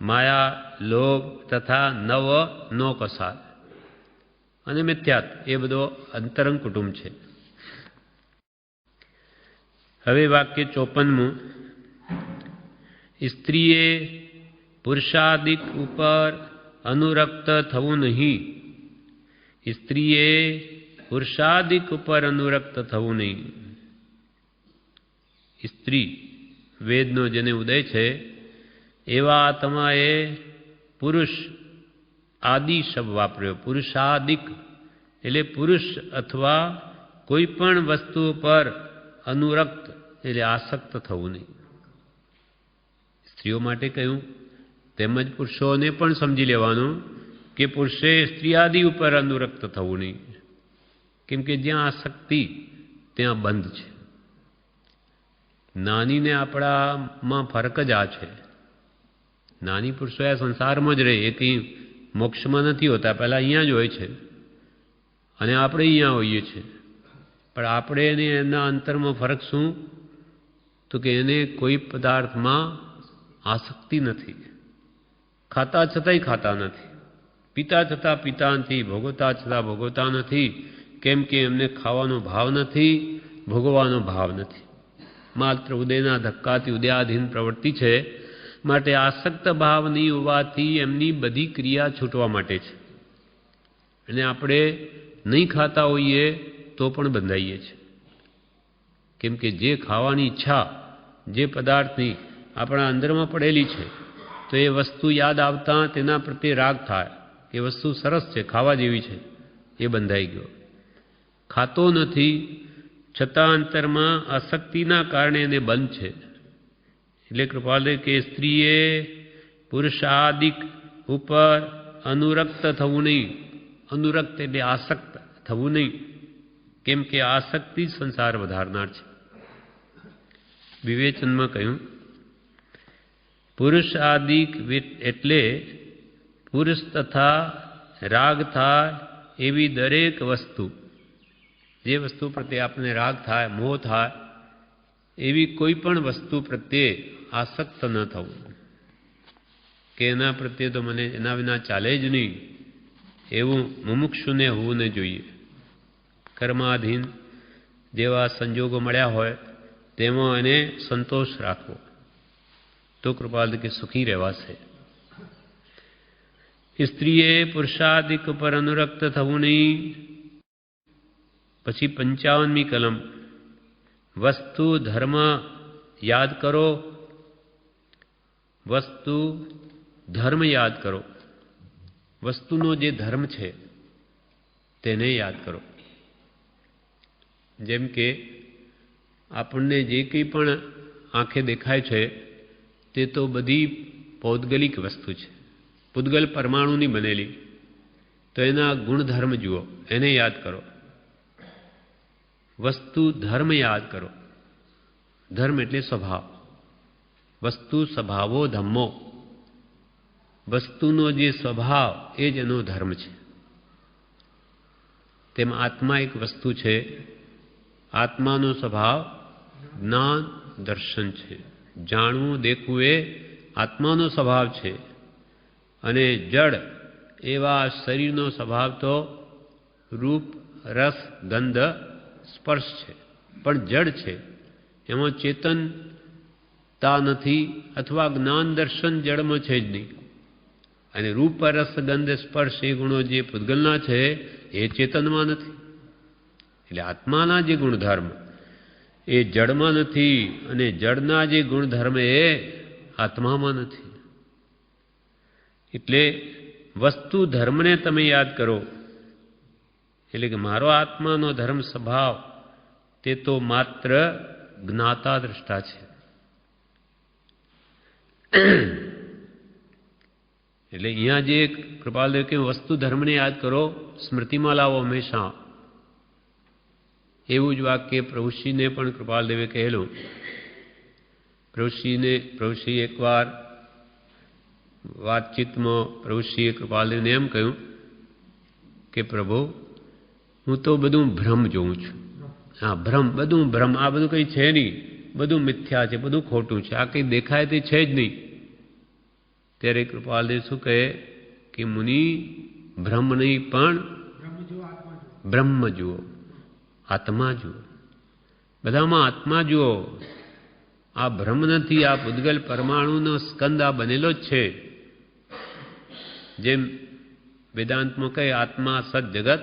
માયા, લોભ તથા નવ નો કસાય અને મિથ્યાત્વ, એ બધો અંતરંગ કુટુંબ છે. હવે વાક્ય 54મું. સ્ત્રીએ પુરુષાદિક ઉપર અનુરક્ત થવું નહીં. સ્ત્રીએ પુરુષાદિક ઉપર અનુરક્ત થવું નહીં. સ્ત્રી વેદનો જેને ઉદય છે એવા આત્માએ પુરુષ આદિ શબ્દ વાપર્યો. પુરુષાદિક એટલે પુરુષ અથવા કોઈ પણ વસ્તુ પર અનુરક્ત એટલે આસક્ત થવું નહીં. સ્ત્રીઓ માટે કહ્યું, તેમજ પુરુષોને પણ સમજી લેવાનું કે પુરુષે સ્ત્રી આદિ ઉપર અનુરક્ત થવું નહીં. કેમ કે જ્યાં આસક્તિ ત્યાં બંધ છે. નાનીને આપણામાં ફરક જ આ છે. નાની પુરુષો આ સંસારમાં જ રહે, એ કંઈ મોક્ષમાં નથી હોતા, પહેલાં અહીંયા જ હોય છે અને આપણે અહીંયા હોઈએ છીએ. પણ આપણે એને એના અંતરમાં ફરક શું? તો કે એને કોઈ પદાર્થમાં આસક્તિ નથી, ખાતા છતાંય ખાતા નથી, પીતા છતાં પીતા નથી, ભોગવતા છતાં ભોગવતા નથી. કેમ કે એમને ખાવાનો ભાવ નથી, ભોગવવાનો ભાવ નથી. માત્ર ઉદયના ધક્કાથી ઉદયાધીન પ્રવૃત્તિ છે. માટે આસક્ત ભાવ નહીં હોવાથી એમની બધી ક્રિયા છૂટવા માટે છે. અને આપણે નહીં ખાતા હોઈએ તો પણ બંધાઈએ છીએ. કેમ કે જે ખાવાની ઈચ્છા જે પદાર્થની આપણા અંદરમાં પડેલી છે, તો એ વસ્તુ યાદ આવતા તેના પ્રત્યે રાગ થાય. એ વસ્તુ સરસ છે, ખાવા જેવી છે, એ બંધાઈ ગયો. ખાતો નથી છતાં અંતરમાં આસક્તિના કારણે એને બંધ છે. એટલે કૃપાલદેવ કે સ્ત્રીએ પુરુષાદિક ઉપર અનુરક્ત થવું નહીં. અનુરક્ત એટલે આસક્ત થવું નહીં. કેમ કે આસક્તિ સંસાર વધારનાર છે. વિવેચનમાં કહ્યું પુરુષાદિક એટલે પુરુષ તથા રાગ થાય એવી દરેક વસ્તુ, જે વસ્તુ પ્રત્યે આપણને રાગ થાય, મોહ થાય, એવી કોઈ પણ વસ્તુ પ્રત્યે આસક્ત ન થવું. કે એના પ્રત્યે તો મને એના વિના ચાલે જ નહીં, એવું મુમુક્ષુને હોવું ન જોઈએ. કર્માધીન જેવા સંજોગો મળ્યા હોય તેમાં એને સંતોષ રાખવો, તો કૃપાલ કે સુખી રહેવાશે. સ્ત્રીએ પુરુષાદિક પર અનુરક્ત થવું નહીં. પછી 55મી કલમ, વસ્તુ ધર્મ યાદ કરો. વસ્તુ ધર્મ યાદ કરો. વસ્તુનો જે ધર્મ છે તેને યાદ કરો. જેમ કે આપણને જે કંઈ પણ આંખે દેખાય છે તે તો બધી પૌદ્ગલિક વસ્તુ છે, પૂદગલ પરમાણુની બનેલી. તો એના ગુણધર્મ જુઓ, એને યાદ કરો. વસ્તુ ધર્મ યાદ કરો. ધર્મ એટલે સ્વભાવ. વસ્તુ સ્વભાવો ધમ્મો. વસ્તુનો જે સ્વભાવ એ જ એનો ધર્મ છે. તેમ આત્મા એક વસ્તુ છે. આત્માનો સ્વભાવ જ્ઞાન દર્શન છે. જાણવું દેખવું એ આત્માનો સ્વભાવ છે. અને જડ એવા શરીરનો સ્વભાવ તો રૂપ રસ ગંધ સ્પર્શ છે, પણ જડ છે. એમાં ચેતનતા નથી, અથવા જ્ઞાન દર્શન જડમાં છે જ નહીં. અને રૂપ રસ ગંધ સ્પર્શ એ ગુણો જે પૂદગલના છે એ ચેતનમાં નથી. એટલે આત્માના જે ગુણધર્મ એ જડમાં નથી, અને જડના જે ગુણધર્મ એ આત્મામાં નથી. એટલે વસ્તુ ધર્મને તમે યાદ કરો. એટલે કે મારો આત્માનો ધર્મ સ્વભાવ તે તો માત્ર જ્ઞાતા દ્રષ્ટા છે. એટલે અહીંયા જે કૃપાલદેવ કે વસ્તુ ધર્મને યાદ કરો, સ્મૃતિમાં લાવો હંમેશા. એવું જ વાક્ય પ્રભુશ્રીને પણ કૃપાલદેવે કહેલું. પ્રભુશ્રી એકવાર વાતચીતમાં પ્રભુશ્રીએ કૃપાલદેવને એમ કહ્યું કે પ્રભુ, હું તો બધું ભ્રમ જોઉં છું. હા, ભ્રમ, બધું ભ્રમ. આ બધું કંઈ છે નહીં, બધું મિથ્યા છે, બધું ખોટું છે, આ કંઈ દેખાય તે છે જ નહીં. ત્યારે કૃપાલદેવ શું કહે કે મુનિ, ભ્રમ નહીં પણ બ્રહ્મ જુઓ, આત્મા જુઓ. બધામાં આત્મા જુઓ. આ ભ્રમ નથી. આ પૂદગલ પરમાણુનો સ્કંદ આ બનેલો જ છે. જેમ વેદાંતમાં કહે આત્મા સત જગત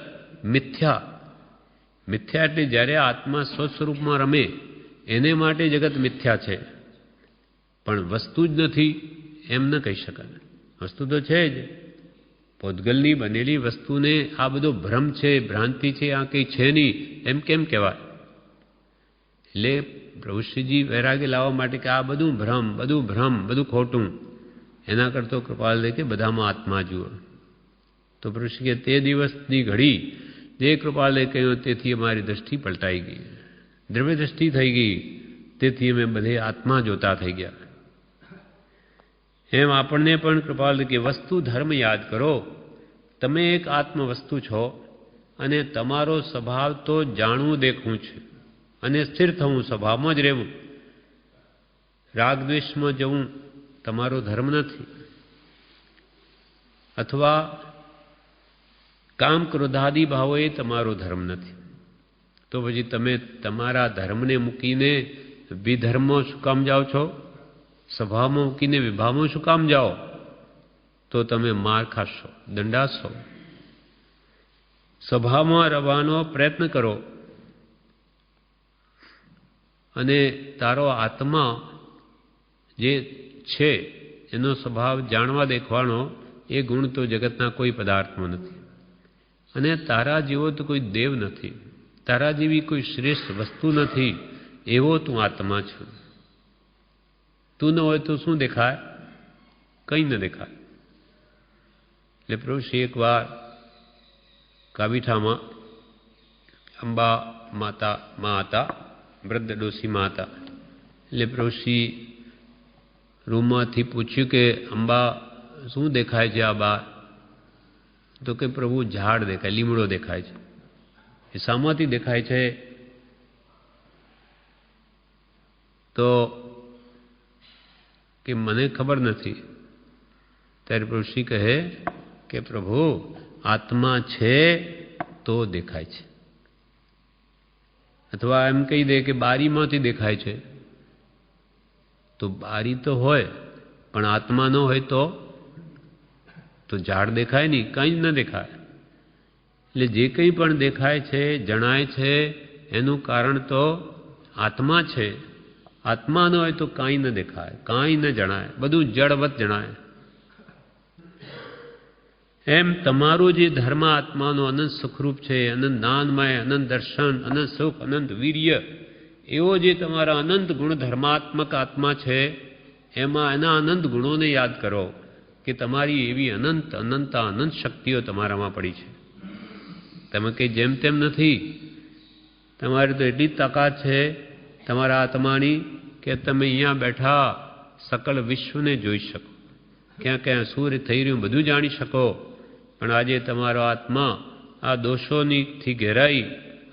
મિથ્યા. મિથ્યા એટલે જ્યારે આત્મા સ્વસ્વરૂપમાં રમે એને માટે જગત મિથ્યા છે, પણ વસ્તુ જ નથી એમ ન કહી શકાય. વસ્તુ તો છે જ. પૂદગલની બનેલી વસ્તુને આ બધો ભ્રમ છે, ભ્રાંતિ છે, આ કંઈ છે નહીં એમ કેમ કહેવાય? એટલે પ્રભુશ્રીજી વૈરાગ્ય લાવવા માટે કે આ બધું ભ્રમ, બધું ભ્રમ, બધું ખોટું, એના કરતો કૃપાલ કે બધામાં આત્મા જુઓ. તો પ્રભુશ્રી કે તે દિવસની ઘડી જે કૃપાલે કહ્યું તેથી અમારી દ્રષ્ટિ પલટાઈ ગઈ, દ્રવ્ય દ્રષ્ટિ થઈ ગઈ. તેથી અમે બધે આત્મા જોતા થઈ ગયા. એમ આપણને પણ કૃપાલ કે વસ્તુ ધર્મ યાદ કરો. તમે એક આત્મવસ્તુ છો અને તમારો સ્વભાવ તો જાણવું દેખવું છે અને સ્થિર થવું, સ્વભાવમાં જ રહેવું. રાગદ્વેષમાં જવું તમારો ધર્મ નથી, અથવા કામ ક્રોધાદિ ભાવો એ તમારો ધર્મ નથી. તો પછી તમે તમારા ધર્મને મૂકીને વિધર્મમાં શું કામ જાઓ છો? સ્વભાવમાં મૂકીને વિભાવમાં શું કામ જાઓ? તો તમે માર ખાશો, દંડાશો. સ્વભાવમાં રહેવાનો પ્રયત્ન કરો અને તારો આત્મા જે છે એનો સ્વભાવ જાણવા દેખવાનો એ ગુણ તો જગતના કોઈ પદાર્થમાં નથી. અને તારા જેવો તો કોઈ દેવ નથી, તારા જેવી કોઈ શ્રેષ્ઠ વસ્તુ નથી, એવો તું આત્મા છે. તું ન હોય તો શું દેખાય? કંઈ ન દેખાય. એટલે પ્રભુશ્રી એકવાર કાબીઠામાં અંબા માતા હતા, વૃદ્ધ ડોશીમાં હતા. એટલે પ્રભુશ્રી રૂમમાંથી પૂછ્યું કે અંબા શું દેખાય છે આ બહાર? તો કે પ્રભુ ઝાડ દેખાય, લીમડો દેખાય છે. એ શામાંથી દેખાય છે? તો કે મને ખબર નથી. ત્યારે પ્રભુશ્રી કહે કે પ્રભુ આત્મા છે તો દેખાય છે. અથવા એમ કહી દે કે બારીમાંથી દેખાય છે. તો બારી તો હોય પણ આત્મા ન હોય તો ઝાડ દેખાય નહીં, કંઈ જ ન દેખાય. એટલે જે કંઈ પણ દેખાય છે, જણાય છે, એનું કારણ તો આત્મા છે. આત્મા ન હોય તો કાંઈ ન દેખાય, કાંઈ ન જણાય, બધું જડવત જણાય. એમ તમારું જે ધર્મ આત્માનો અનંત સુખરૂપ છે, અનંત જ્ઞાનમય, અનંત દર્શન, અનંત સુખ, અનંત વીર્ય, એવો જે તમારા અનંત ગુણ ધર્માત્મક આત્મા છે, એમાં એના અનંત ગુણોને યાદ કરો કે તમારી એવી અનંત શક્તિઓ તમારામાં પડી છે. તમે કંઈ જેમ તેમ નથી. તમારી તો એટલી તાકાત છે તમારા આત્માની કે તમે અહીંયા બેઠા સકળ વિશ્વને જોઈ શકો, ક્યાં ક્યાં સૂર્ય થઈ રહ્યું બધું જાણી શકો. પણ આજે તમારો આત્મા આ દોષોથી ઘેરાઈ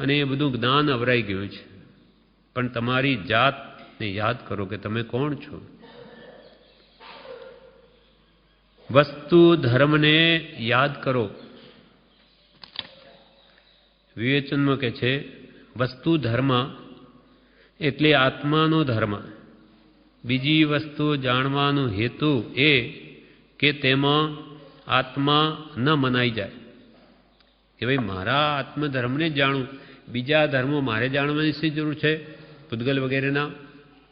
અને એ બધું જ્ઞાન અવરાઈ ગયું છે. પણ તમારી જાતને યાદ કરો કે તમે કોણ છો. વસ્તુ ધર્મને યાદ કરો. વિવેચનમાં કહે છે વસ્તુ ધર્મ એટલે આત્માનો ધર્મ. બીજી વસ્તુ જાણવાનું હેતુ એ કે તેમાં આત્મા ન મનાઈ જાય કે ભાઈ મારા આત્મધર્મને જ જાણું, બીજા ધર્મો મારે જાણવાની શી જરૂર છે? પૂતગલ વગેરેના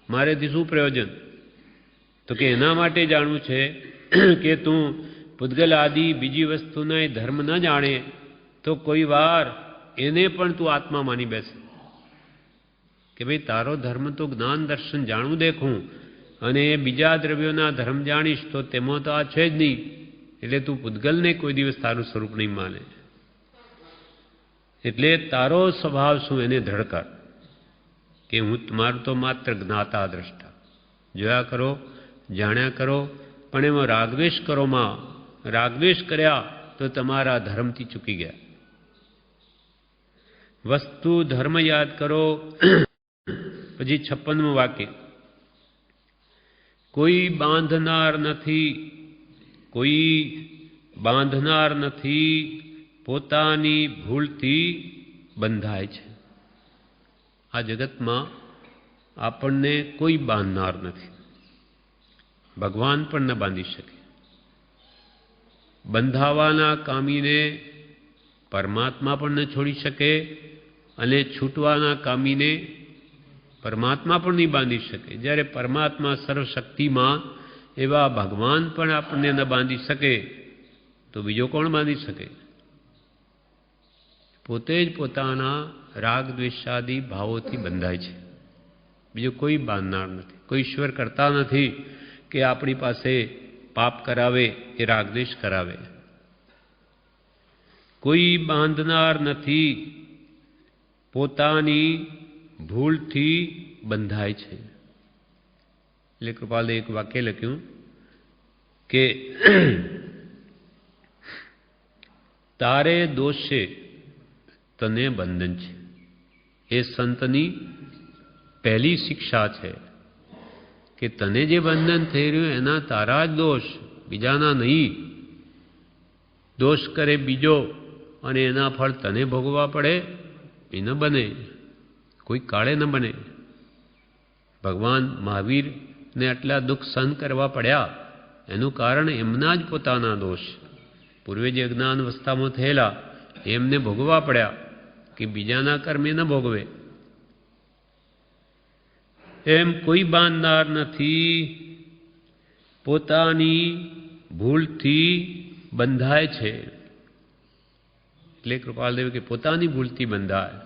મારેથી શું પ્રયોજન? તો કે એના માટે જાણવું છે કે તું પૂતગલ આદિ બીજી વસ્તુના એ ધર્મ ન જાણે તો કોઈ વાર એને પણ તું આત્મા માની બેસે કે ભાઈ તારો ધર્મ તો જ્ઞાન દર્શન જાણવું દેખું, અને બીજા દ્રવ્યોના ધર્મ જાણીશ તો તેમાં તો આ છે જ નહીં. એટલે તું પૂતગલને કોઈ દિવસ તારું સ્વરૂપ નહીં માને. એટલે તારો સ્વભાવ શું એને દ્રઢ કર કે હું તમારું તો માત્ર જ્ઞાતા દ્રષ્ટા. જોયા કરો, જાણ્યા કરો, પણ એમાં રાગદ્વેષ કરોમાં રાગદ્વેષ કર્યા તો તમારા ધર્મથી ચૂકી ગયા. વસ્તુ ધર્મ યાદ કરો. પછી 56મું વાક્ય, કોઈ બાંધનાર નથી પોતાની ભૂલથી બંધાય છે. આ જગતમાં આપણને કોઈ બાંધનાર નથી. ભગવાન પણ ન બાંધી શકે. બંધાવાના કામીને પરમાત્મા પણ ન છોડી શકે, અને છૂટવાના કામીને પરમાત્મા પણ નહીં બાંધી શકે. જ્યારે પરમાત્મા સર્વશક્તિમાં એવા ભગવાન પણ આપણને ન બાંધી શકે તો બીજો કોણ બાંધી શકે? પોતે જ પોતાના રાગ દ્વેષાદી ભાવોથી બંધાય છે. બીજો કોઈ બાંધનાર નથી. કોઈ ઈશ્વર કરતા નથી કે આપણી પાસે પાપ કરાવે કે રાગદ્વેષ કરાવે. કોઈ બાંધનાર નથી પોતાની ભૂલથી બંધાય છે. એટલે કૃપાલે એક વાક્ય લખ્યું કે તારે દોષે તને બંધન છે. એ સંતની પહેલી શિક્ષા છે કે તને જે બંધન થઈ રહ્યું એના તારા જ દોષ, બીજાના નહીં. દોષ કરે બીજો અને એના ફળ તને ભોગવવા પડે એ ન બને, કોઈ કાળે ન બને. ભગવાન મહાવીરને આટલા દુઃખ સહન કરવા પડ્યા એનું કારણ એમના જ પોતાના દોષ, પૂર્વે જે અજ્ઞાન અવસ્થામાં થયેલા એમને ભોગવવા પડ્યા કે બીજાના કર્મે ન ભોગવે. એમ કોઈ બાંધનાર નથી, પોતાની ભૂલથી બંધાય છે. એટલે કૃપાલદેવ કે પોતાની ભૂલથી બંધાય.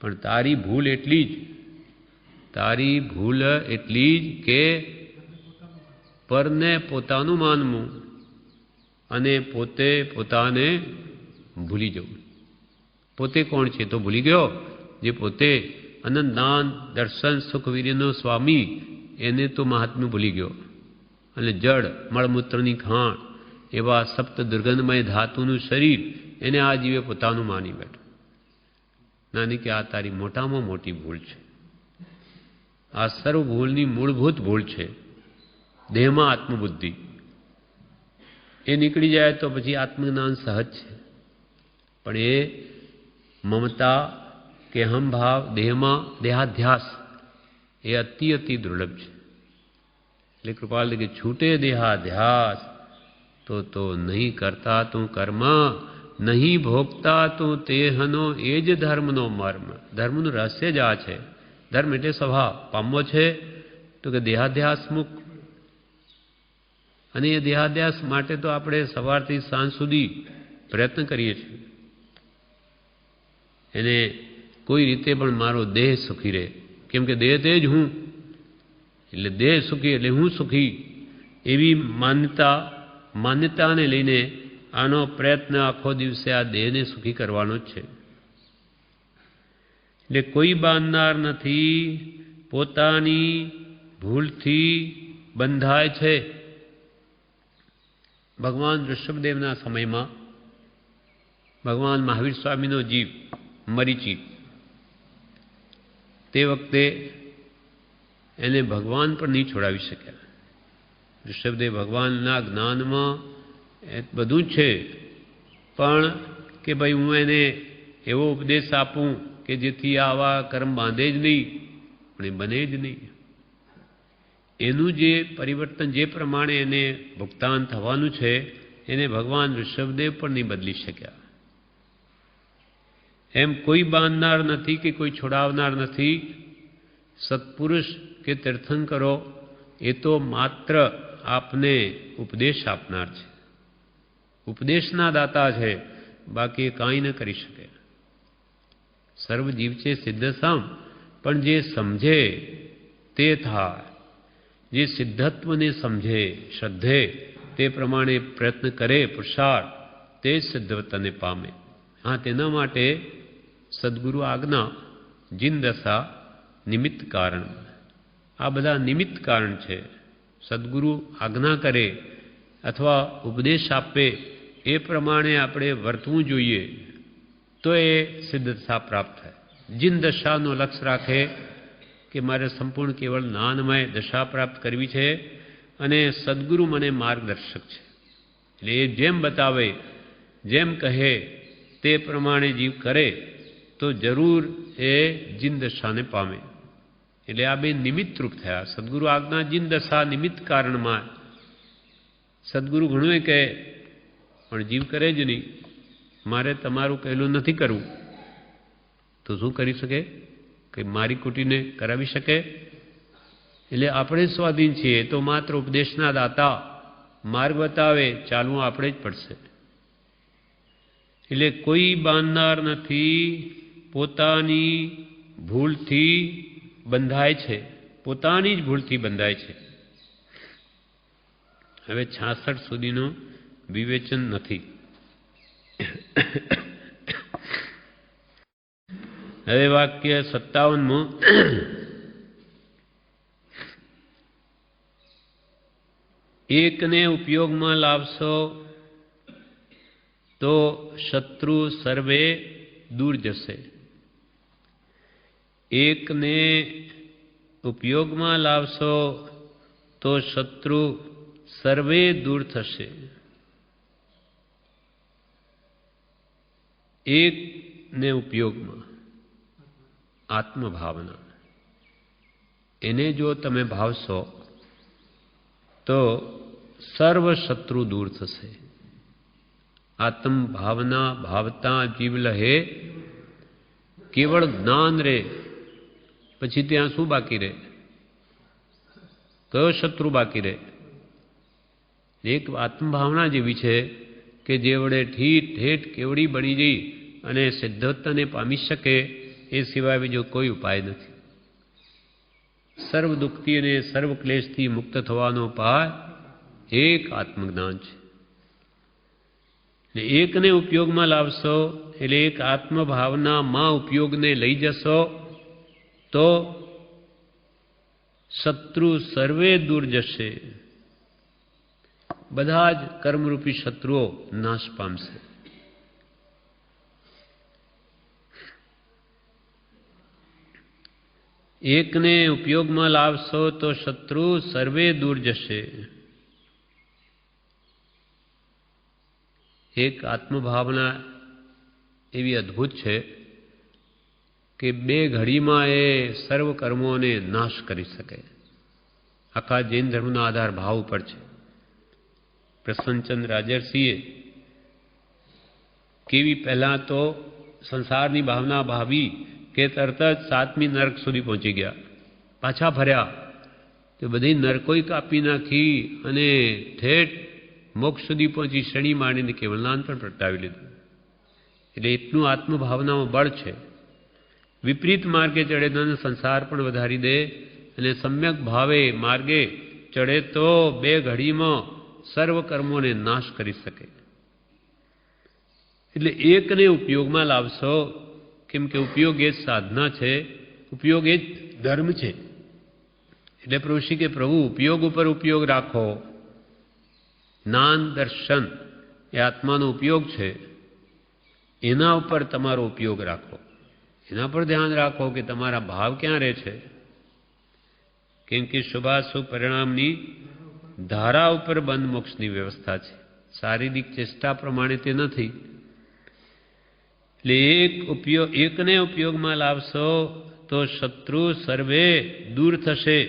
પણ તારી ભૂલ એટલી જ, તારી ભૂલ એટલી જ કે પરને પોતાનું માનવું અને પોતે પોતાને ભૂલી જવું. પોતે કોણ છે તો ભૂલી ગયો. જે પોતે અનંત દાન દર્શન સુખ વીર્યનો સ્વામી એને તો મહાત્મ્ય ભૂલી ગયો. અને જળ મળમૂત્રની ખાણ એવા સપ્ત દુર્ગંધમય ધાતુનું શરીર એને આ જીવે પોતાનું માની બેઠો. નાની કે આ તારી મોટામાં મોટી ભૂલ છે. આ સર્વ ભૂલની મૂળભૂત ભૂલ છે દેહમાં આત્મબુદ્ધિ. એ નીકળી જાય તો પછી આત્મજ્ઞાન સહજ છે. પણ એ મમતા કે અહંભાવ દેહમાં દેહાધ્યાસ એ અતિ અતિ દુર્લભ છે. એટલે કૃપાલ કે છૂટે દેહાધ્યાસ તો નહીં કરતા તું કર્મ, નહીં ભોગતા તું તેહનો એ જ ધર્મનો મર્મ. ધર્મનું રહસ્ય જ આ છે. ધર્મ એટલે સ્વભાવ પામવો છે તો કે દેહાધ્યાસ મુક્ત. અને એ દેહાધ્યાસ માટે તો આપણે સવારથી સાંજ સુધી પ્રયત્ન કરીએ છીએ. એને કોઈ રીતે પણ મારો દેહ સુખી રહે, કેમ કે દેહ તે જ હું, એટલે દેહ સુખી એટલે હું સુખી, એવી માન્યતાને લઈને આનો પ્રયત્ન આખો દિવસે આ દેહને સુખી કરવાનો જ છે. એટલે કોઈ બાંધનાર નથી, પોતાની ભૂલથી બંધાય છે. ભગવાન ઋષભદેવના સમયમાં ભગવાન મહાવીર સ્વામીનો જીવ મરીચી, તે વખતે એને ભગવાન પણ નહીં છોડાવી શક્યા. ઋષભદેવ ભગવાનના જ્ઞાનમાં બધું જ છે, પણ કે ભાઈ હું એને એવો ઉપદેશ આપું કે જેથી આવા કર્મ બાંધે જ નહીં, પણ એ બને જ નહીં. એનું જે પરિવર્તન જે પ્રમાણે એને ભુગતાન થવાનું છે એને ભગવાન ઋષભદેવ પણ નહીં બદલી શક્યા. એમ કોઈ બાંધનાર નથી કે કોઈ છોડાવનાર નથી. સત્પુરુષ કે તીર્થંકરો એ તો માત્ર આપને ઉપદેશ આપનાર છે, ઉપદેશના દાતા છે, બાકી કાંઈ ન કરી શકે. સર્વ જીવ છે સિદ્ધસમ, પણ જે સમજે તે થાય. જે સિદ્ધત્વને સમજે શ્રદ્ધે તે પ્રમાણે પ્રયત્ન કરે પુરુષાર્થ, તે સિદ્ધત્વને પામે. હા, તેના માટે સદગુરુ આજ્ઞા, જીન દશા, નિમિત્ત કારણ, આ બધા નિમિત્ત કારણ છે. સદગુરુ આજ્ઞા કરે અથવા ઉપદેશ આપે એ પ્રમાણે આપણે વર્તવું જોઈએ તો એ સિદ્ધ દશા પ્રાપ્ત થાય. જીન દશાનો લક્ષ્ય રાખે કે મારે સંપૂર્ણ કેવળ જ્ઞાનમય દશા પ્રાપ્ત કરવી છે અને સદગુરુ મને માર્ગદર્શક છે, એટલે એ જેમ બતાવે જેમ કહે તે પ્રમાણે જીવ કરે તો જરૂર એ જીન દશાને પામે. એટલે આ બે નિમિત્ત રૂપ થયા. સદગુરુ આજ્ઞા જીન દશા નિમિત્ત કારણમાં. સદગુરુ ઘણું એ કહે પણ જીવ કરે જ નહીં. મારે તમારું કહેલું નથી કરવું તો શું કરી શકે? કંઈ મારી કુટીને કરાવી શકે? એટલે આપણે સ્વાધીન છીએ તો માત્ર ઉપદેશના દાતા માર્ગ બતાવે, ચાલવું આપણે જ પડશે. એટલે કોઈ બાંધનાર નથી, પોતાની ભૂલથી બંધાય છે, પોતાની જ ભૂલથી બંધાય છે. હવે 66 સુધીનું વિવેચન નથી. હવે વાક્ય 57મું. એકને ઉપયોગમાં લાવશો તો શત્રુ સર્વે દૂર જશે. એકને ઉપયોગમાં લાવશો તો શત્રુ સર્વે દૂર થશે. એકને ઉપયોગમાં આત્મભાવના, એને જો તમે ભાવશો તો સર્વ શત્રુ દૂર થશે. આત્મ ભાવના ભાવતા જીવ લહે કેવળ જ્ઞાન રે, પછી ત્યાં શું બાકી રહે? કયો શત્રુ બાકી રહે? એક આત્મભાવના જેવી છે કે જે વડે ઠેઠ કેવડી બની જઈ અને સિદ્ધત્વને પામી શકે, એ સિવાય બીજો કોઈ ઉપાય નથી. સર્વ દુઃખથી અને સર્વ ક્લેશથી મુક્ત થવાનો ઉપાય એક આત્મજ્ઞાન છે. એકને ઉપયોગમાં લાવશો એટલે એક આત્મભાવનામાં ઉપયોગને લઈ જશો તો શત્રુ સર્વે દૂર જશે. બધા જ કર્મરૂપી શત્રુઓ નાશ પામશે. એકને ઉપયોગમાં લાવશો તો શત્રુ સર્વે દૂર જશે. એક આત્મભાવના એવી અદ્ભુત છે કે બે ઘડીમાં એ સર્વ કર્મોને નાશ કરી શકે. આખા જૈન ધર્મનો આધાર ભાવ ઉપર છે. પ્રસન્નચંદ રાજર્ષિએ કેવી પહેલા તો સંસારની ભાવના ભાવી કે તરત જ 7મી નર્ક સુધી પહોંચી ગયા. પાછા ફર્યા તો બધી નરકોય કાપી નાખી અને ઠેઠ મોક્ષ સુધી પહોંચી શણી માંડીને કેવળ નાન પણ પ્રગટાવી લીધું. એટલે એટલું આત્મભાવનામાં બળ છે. વિપરીત માર્ગે ચડે તો સંસાર પણ વધારી દે, અને સમ્યક ભાવે માર્ગે ચડે તો બે ઘડીમાં સર્વ કર્મોને નાશ કરી શકે. એટલે એકને ઉપયોગમાં લાવશો, કેમ કે ઉપયોગ એ જ સાધના છે, ઉપયોગ એ જ ધર્મ છે. એટલે પ્રભુશ્રી કે પ્રભુ ઉપયોગ ઉપર ઉપયોગ રાખો. જ્ઞાન દર્શન એ આત્માનો ઉપયોગ છે, એના ઉપર તમારો ઉપયોગ રાખો. એના પર ધ્યાન રાખો કે તમારા ભાવ ક્યાં રહે છે. કેમ કે શુભાશુભ પરિણામની ધારા ઉપર બંધ મોક્ષની વ્યવસ્થા છે, શારીરિક ચેષ્ટા પ્રમાણે તે નથી. એટલે એકને ઉપયોગમાં લાવશો તો શત્રુ સર્વે દૂર થશે.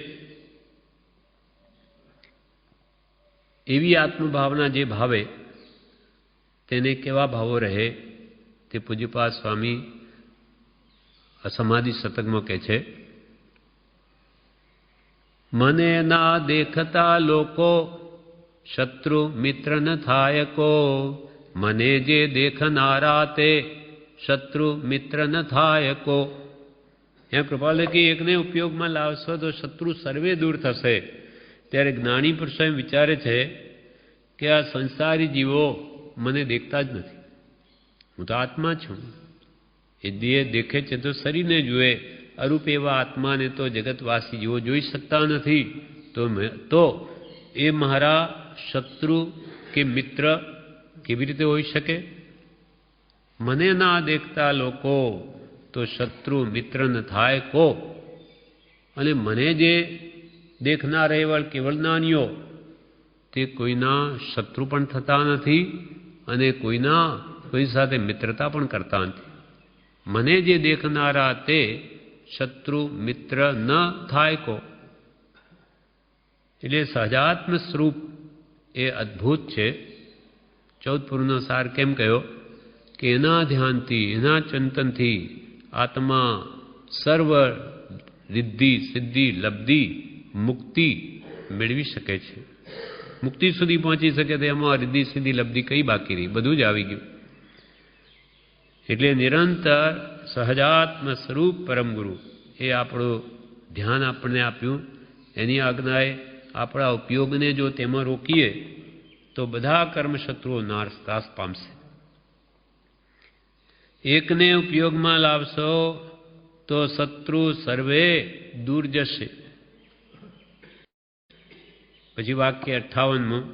એવી આત્મભાવના જે ભાવે તેને કેવા ભાવો રહે તે પૂજ્યપાદ સ્વામી સમાધિ શતકમાં કહે છે. મને ના દેખતા લોકો શત્રુ મિત્ર ન થાય કો, મને જે દેખનારા તે શત્રુ મિત્ર ન થાય કો. એમ કૃપાલ કે એકને ઉપયોગમાં લાવશો તો શત્રુ સર્વે દૂર થશે. ત્યારે જ્ઞાની પુરુષો એમ વિચારે છે કે આ સંસારી જીવો મને દેખતા જ નથી, હું તો આત્મા છું. એ દેહ દેખે છે તો શરીરને જુએ, અરૂપ એવા આત્માને તો જગતવાસી જીવો જોઈ શકતા નથી. તો એ મારા શત્રુ કે મિત્ર કેવી રીતે હોઈ શકે? મને ના દેખતા લોકો તો શત્રુ મિત્ર ન થાય કો. અને મને જે દેખનાર એવા કેવળ જ્ઞાનીઓ તે કોઈના શત્રુ પણ થતા નથી અને કોઈ સાથે મિત્રતા પણ કરતા નથી. મને જે દેખનારા તે શત્રુ મિત્ર ન થાય કો. એટલે સહજાત્મ સ્વરૂપ એ અદ્ભુત છે. 14 પૂર્વનો સાર કેમ કહ્યો કે એના ધ્યાનથી, એના ચિંતનથી આત્મા સર્વ રિદ્ધિ સિદ્ધિ લબ્ધિ મુક્તિ મેળવી શકે છે. મુક્તિ સુધી પહોંચી શકે તો એમાં રિદ્ધિ સિદ્ધિ લબ્ધિ કઈ બાકી રહી? બધું જ આવી ગયું. એટલે નિરંતર સહજાત્મ સ્વરૂપ પરમ ગુરુ એ આપણું ધ્યાન આપણને આપ્યું. એની આજ્ઞાએ આપણા ઉપયોગને જો તેમાં રોકીએ તો બધા કર્મશત્રુઓ નાશ પામશે. એકને ઉપયોગમાં લાવશો તો શત્રુ સર્વે દૂર જશે. પછી વાક્ય 58માં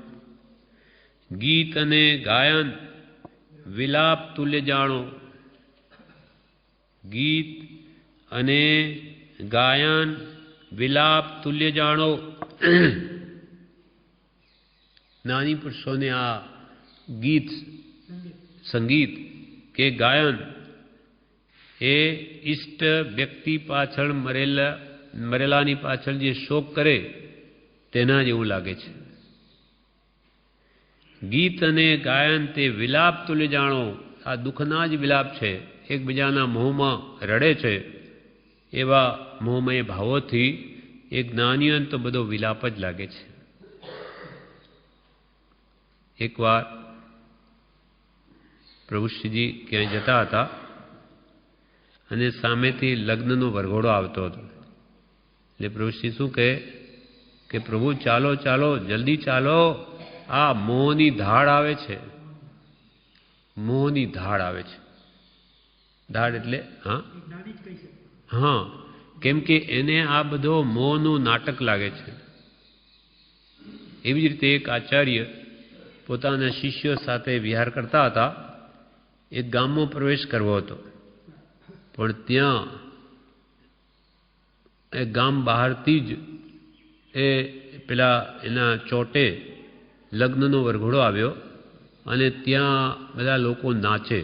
ગીત અને ગાયન વિલાપ તુલ્ય જાણો. ગીત અને ગાયન વિલાપ તુલ્ય જાણો. જ્ઞાની પુરુષોને આ ગીત, સંગીત કે ગાયન એ ઈષ્ટ વ્યક્તિ પાછળ મરેલાની પાછળ જે શોક કરે તેના જેવું લાગે છે. ગીત અને ગાયન તે વિલાપ તુલ્ય જાણો. આ દુઃખના જ વિલાપ છે, એકબીજાના મોહમાં રડે છે. એવા મોહમય ભાવોથી એ જ્ઞાનીઓને તો બધો વિલાપ જ લાગે છે. એકવાર પ્રભુશ્રીજી ક્યાંય જતા હતા અને સામેથી લગ્નનો વરઘોડો આવતો હતો. એટલે પ્રભુશ્રી શું કહે કે પ્રભુ ચાલો ચાલો, જલ્દી ચાલો, આ મોહની ધાડ આવે છે. મોહની ધાડ આવે છે. ધાડ એટલે હા, કેમ કે એને આ બધો મોહનું નાટક લાગે છે. એવી જ રીતે એક આચાર્ય પોતાના શિષ્યો સાથે વિહાર કરતા હતા. એક ગામમાં પ્રવેશ કરવો હતો, પણ ત્યાં એ ગામ બહારથી જ એ પેલા એના ચોટે લગ્નનો વરઘોડો આવ્યો અને ત્યાં બધા લોકો નાચે.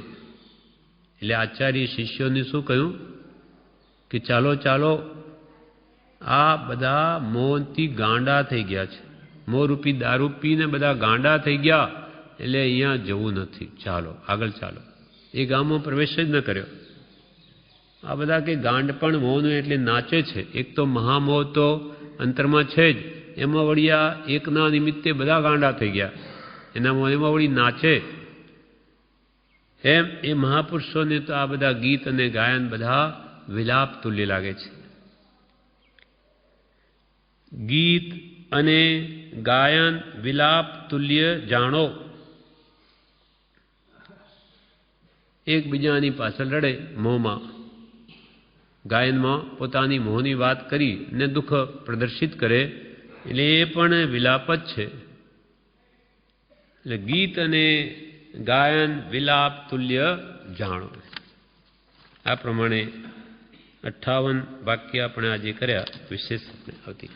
એટલે આચાર્ય શિષ્યોને શું કહ્યું કે ચાલો ચાલો, આ બધા મોહથી ગાંડા થઈ ગયા છે. મોહરૂપી દારૂ પીને બધા ગાંડા થઈ ગયા, એટલે અહીંયા જવું નથી, ચાલો આગળ ચાલો. એ ગામમાં પ્રવેશ જ ન કર્યો. આ બધા કે ગાંડ પણ મોહનું એટલે નાચે છે. એક તો મહામોહ તો અંતરમાં છે જ, એમાં વળી આ એકના નિમિત્તે બધા ગાંડા થઈ ગયા, એમાં વળી નાચે. એમ એ મહાપુરુષોને તો આ બધા ગીત અને ગાયન બધા વિલાપ તુલ્ય લાગે છે. ગીત અને ગાયન વિલાપ તુલ્ય જાણો. એકબીજાની પાછળ રડે મોહમાં. ગાયનમાં પોતાની મોહની વાત કરી ને દુઃખ પ્રદર્શિત કરે, એટલે એ પણ વિલાપ જ છે. એટલે ગીત અને ગાયન વિલાપ તુલ્ય જાણો. આ પ્રમાણે 58 વાક્ય આપણે આજે કર્યા. વિશેષ આવતી